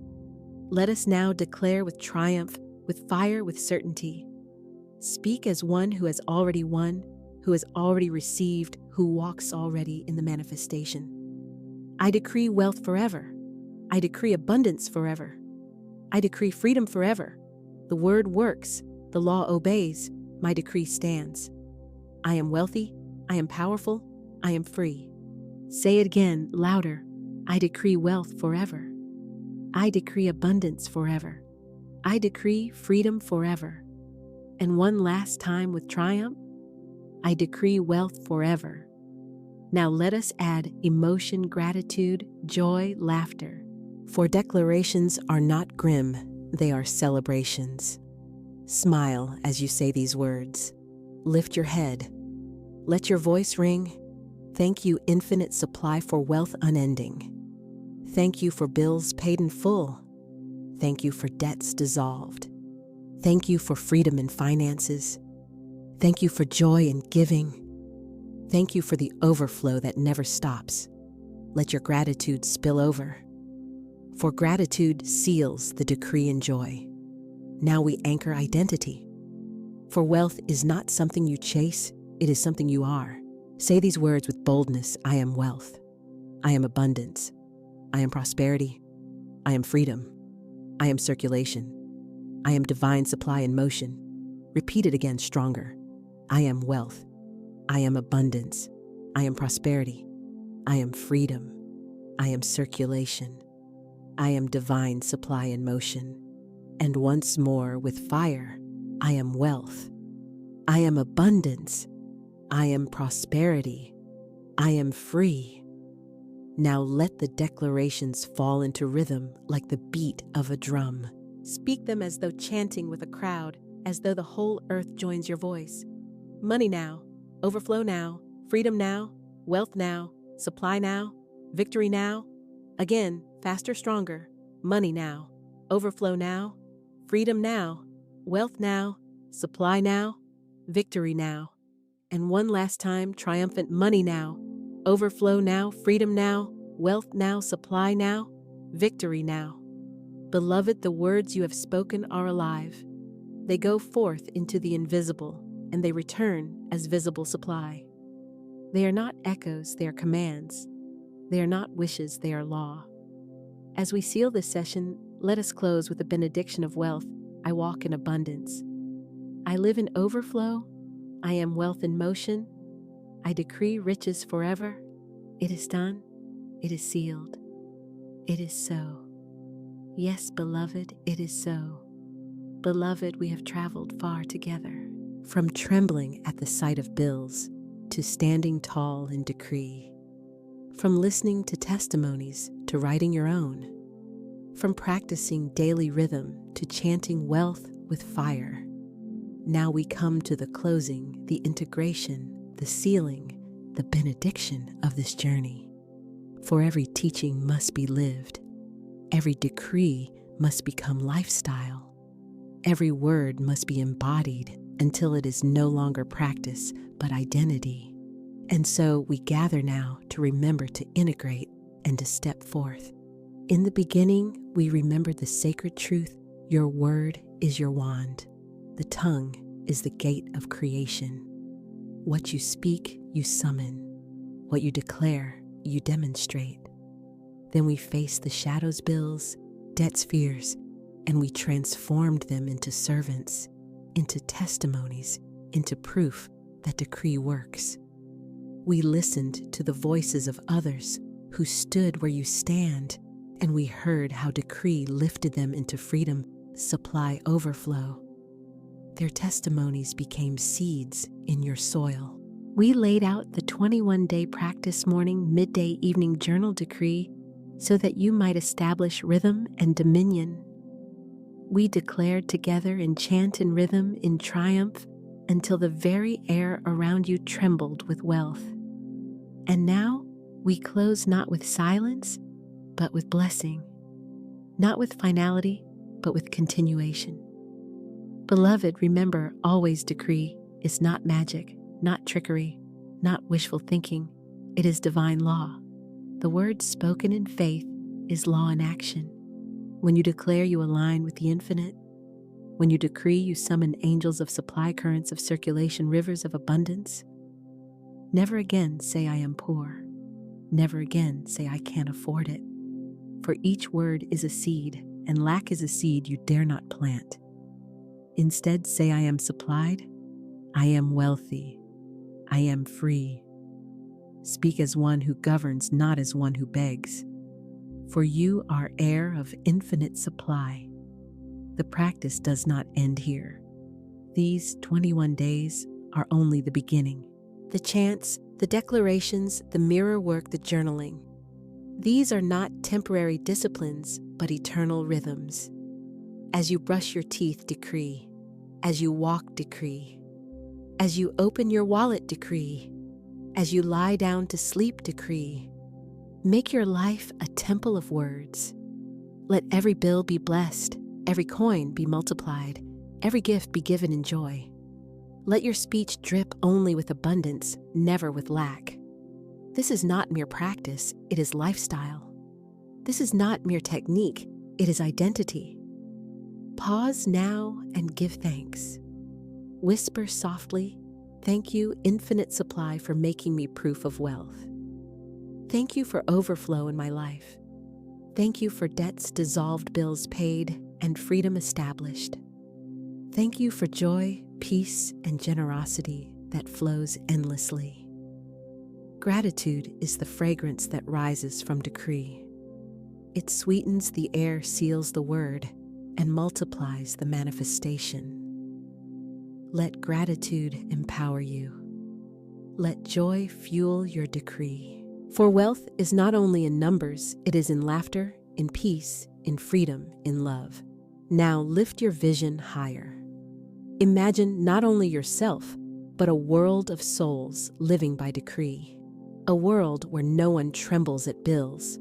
Let us now declare with triumph, with fire, with certainty. Speak as one who has already won, who has already received, who walks already in the manifestation. I decree wealth forever. I decree abundance forever. I decree freedom forever. The word works. The law obeys. My decree stands. I am wealthy. I am powerful. I am free. Say it again, louder. I decree wealth forever. I decree abundance forever. I decree freedom forever. And one last time with triumph. I decree wealth forever. Now let us add emotion, gratitude, joy, laughter. For declarations are not grim, they are celebrations. Smile as you say these words. Lift your head. Let your voice ring. Thank you, infinite supply, for wealth unending. Thank you for bills paid in full. Thank you for debts dissolved. Thank you for freedom in finances. Thank you for joy in giving. Thank you for the overflow that never stops. Let your gratitude spill over. For gratitude seals the decree and joy. Now we anchor identity. For wealth is not something you chase, it is something you are. Say these words with boldness. I am wealth. I am abundance. I am prosperity. I am freedom. I am circulation. I am divine supply in motion. Repeat it again, stronger. I am wealth. I am abundance. I am prosperity. I am freedom. I am circulation. I am divine supply in motion. And once more with fire, I am wealth. I am abundance. I am prosperity. I am free. Now let the declarations fall into rhythm like the beat of a drum. Speak them as though chanting with a crowd, as though the whole earth joins your voice. Money now, overflow now, freedom now, wealth now, supply now, victory now. Again, faster, stronger. Money now, overflow now, freedom now, wealth now, supply now, victory now. And one last time, triumphant: money now, overflow now, freedom now, wealth now, supply now, victory now. Beloved, the words you have spoken are alive. They go forth into the invisible, and they return as visible supply. They are not echoes, they are commands. They are not wishes, they are law. As we seal this session, let us close with a benediction of wealth. I walk in abundance. I live in overflow. I am wealth in motion. I decree riches forever. It is done. It is sealed. It is so. Yes, beloved, it is so. Beloved, we have traveled far together, from trembling at the sight of bills to standing tall in decree, from listening to testimonies to writing your own, from practicing daily rhythm to chanting wealth with fire. Now we come to the closing, the integration, the sealing, the benediction of this journey. For every teaching must be lived. Every decree must become lifestyle. Every word must be embodied until it is no longer practice, but identity. And so we gather now to remember to integrate and to step forth. In the beginning, we remember the sacred truth: your word is your wand. The tongue is the gate of creation. What you speak, you summon. What you declare, you demonstrate. Then we faced the shadows' bills, debts' fears, and we transformed them into servants, into testimonies, into proof that decree works. We listened to the voices of others who stood where you stand, and we heard how decree lifted them into freedom, supply, overflow. Their testimonies became seeds in your soil. We laid out the 21-day practice morning, midday, evening journal decree so that you might establish rhythm and dominion. We declared together in chant and rhythm, in triumph, until the very air around you trembled with wealth. And now we close not with silence, but with blessing, not with finality, but with continuation. Beloved, remember, always decree is not magic, not trickery, not wishful thinking. It is divine law. The word spoken in faith is law in action. When you declare, you align with the infinite. When you decree, you summon angels of supply, currents of circulation, rivers of abundance. Never again say, I am poor. Never again say, I can't afford it. For each word is a seed, and lack is a seed you dare not plant. Instead, say, I am supplied. I am wealthy. I am free. Speak as one who governs, not as one who begs. For you are heir of infinite supply. The practice does not end here. These 21 days are only the beginning. The chants, the declarations, the mirror work, the journaling. These are not temporary disciplines, but eternal rhythms. As you brush your teeth, decree. As you walk, decree. As you open your wallet, decree. As you lie down to sleep, decree. Make your life a temple of words. Let every bill be blessed, every coin be multiplied, every gift be given in joy. Let your speech drip only with abundance, never with lack. This is not mere practice, it is lifestyle. This is not mere technique, it is identity. Pause now and give thanks. Whisper softly, thank you, infinite supply, for making me proof of wealth. Thank you for overflow in my life. Thank you for debts dissolved, bills paid, and freedom established. Thank you for joy, peace, and generosity that flows endlessly. Gratitude is the fragrance that rises from decree. It sweetens the air, seals the word, and multiplies the manifestation. Let gratitude empower you. Let joy fuel your decree. For wealth is not only in numbers, it is in laughter, in peace, in freedom, in love. Now lift your vision higher. Imagine not only yourself, but a world of souls living by decree. A world where no one trembles at bills.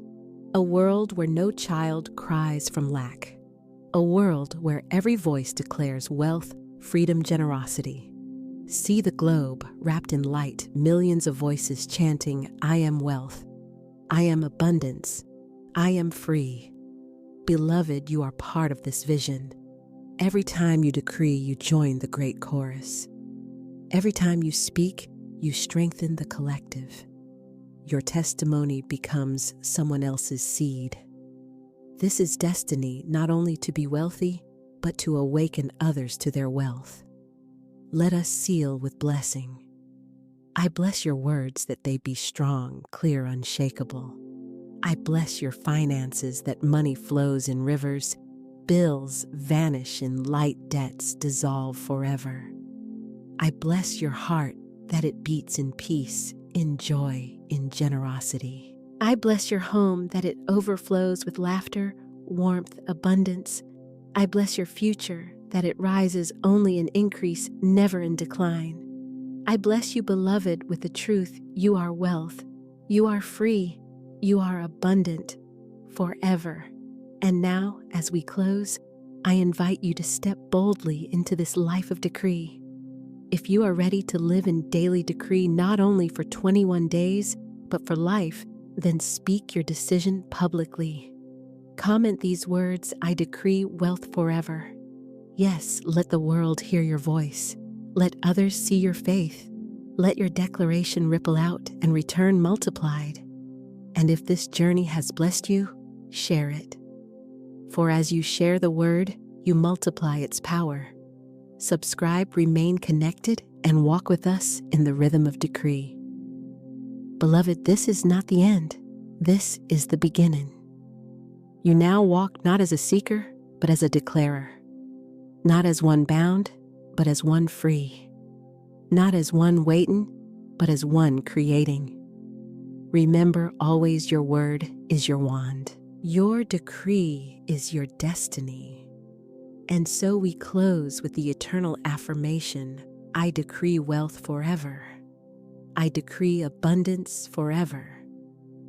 A world where no child cries from lack. A world where every voice declares wealth, freedom, generosity. See the globe wrapped in light, millions of voices chanting, I am wealth, I am abundance, I am free. Beloved, you are part of this vision. Every time you decree, you join the great chorus. Every time you speak, you strengthen the collective. Your testimony becomes someone else's seed. This is destiny, not only to be wealthy, but to awaken others to their wealth. let us seal with blessing. I bless your words that they be strong, clear, unshakable. I bless your finances that money flows in rivers, bills vanish in light debts dissolve forever. I bless your heart that it beats in peace, in joy, in generosity. I bless your home that it overflows with laughter, warmth, abundance. I bless your future that it rises only in increase, never in decline. I bless you, beloved, with the truth: you are wealth, you are free, you are abundant, forever. And now, as we close, I invite you to step boldly into this life of decree. If you are ready to live in daily decree not only for 21 days, but for life, then speak your decision publicly. Comment these words: I decree wealth forever. Yes, let the world hear your voice. Let others see your faith. Let your declaration ripple out and return multiplied. And if this journey has blessed you, share it. For as you share the word, you multiply its power. Subscribe, remain connected, and walk with us in the rhythm of decree. Beloved, this is not the end. This is the beginning. You now walk not as a seeker, but as a declarer. Not as one bound, but as one free. Not as one waiting, but as one creating. Remember always, your word is your wand. Your decree is your destiny. And so we close with the eternal affirmation: I decree wealth forever. I decree abundance forever.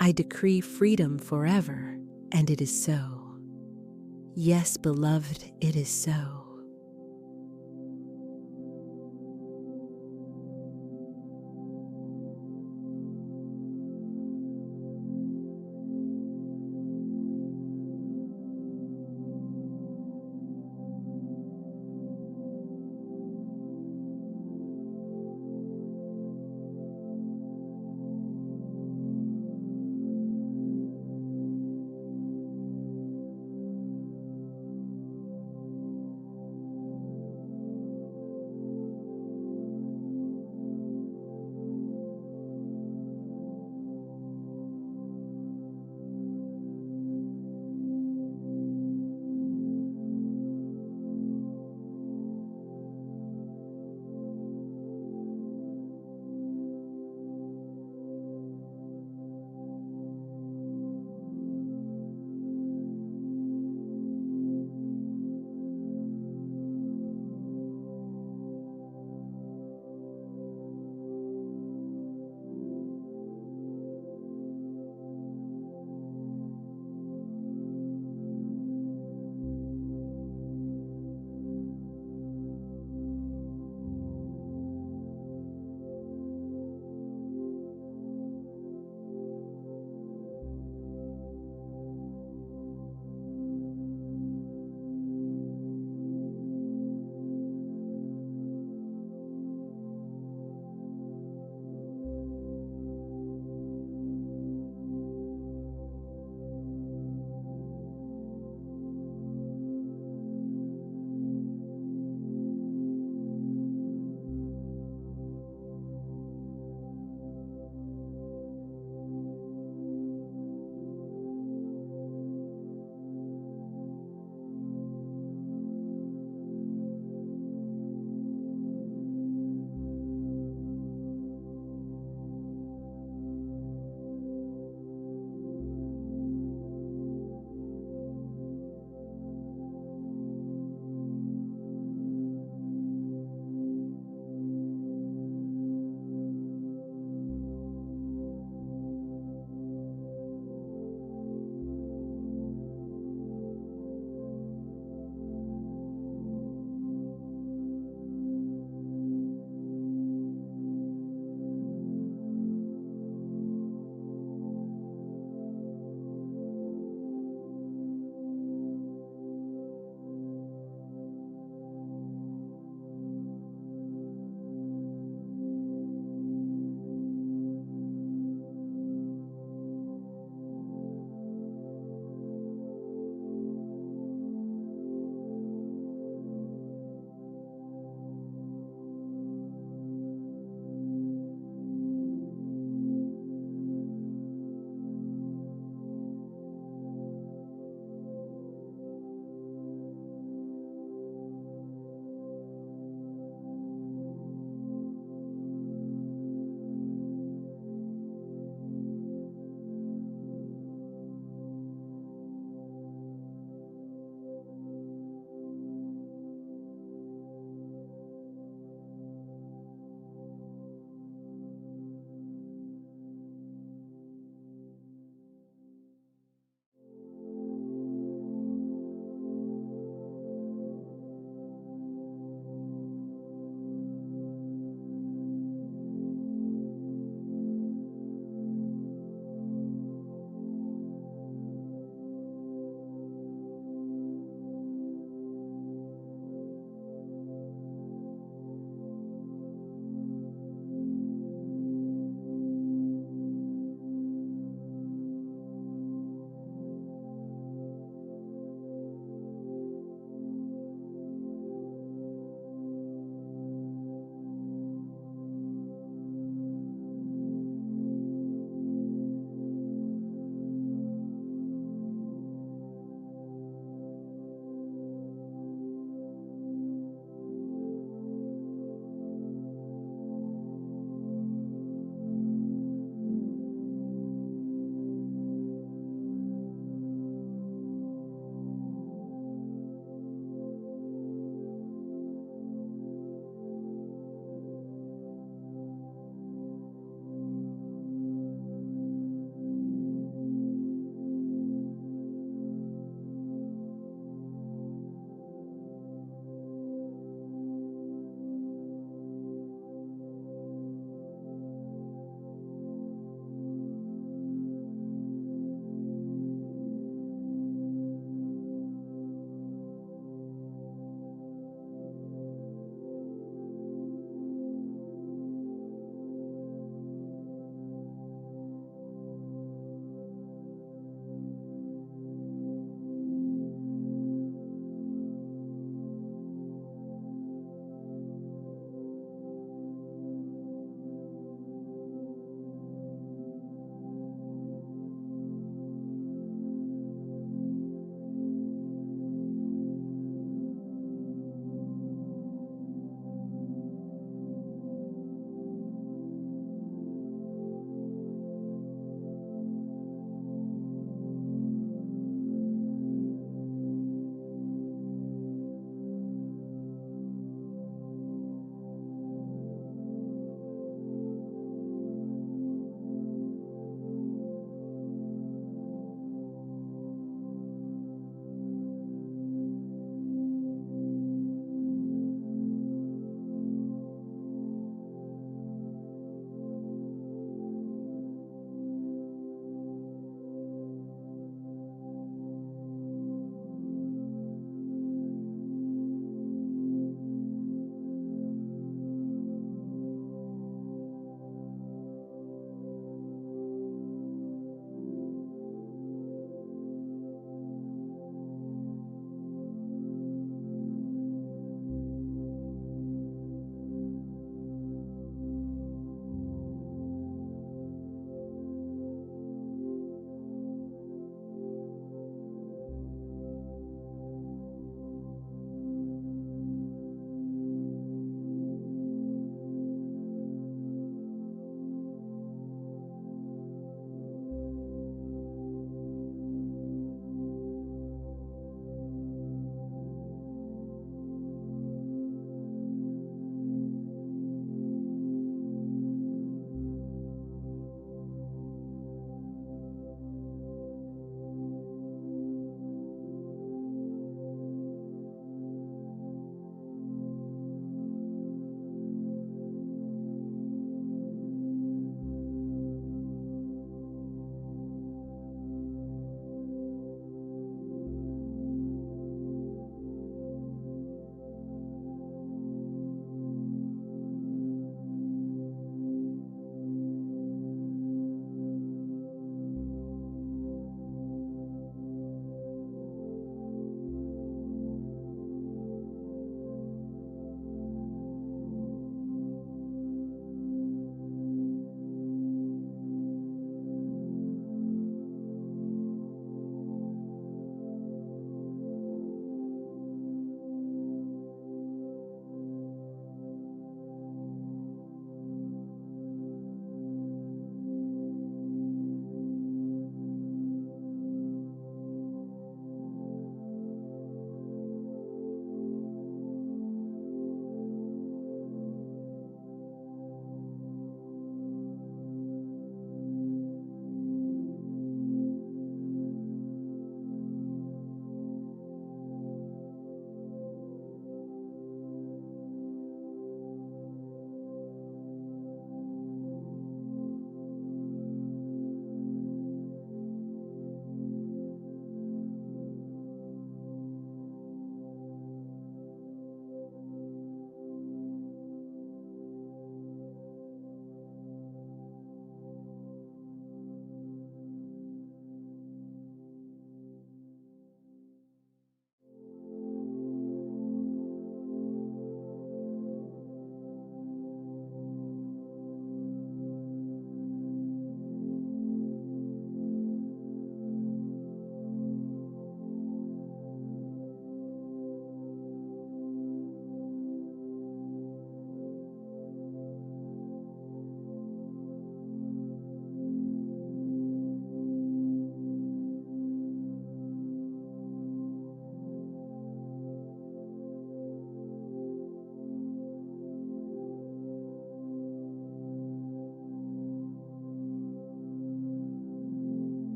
I decree freedom forever. And it is so. Yes, beloved, it is so.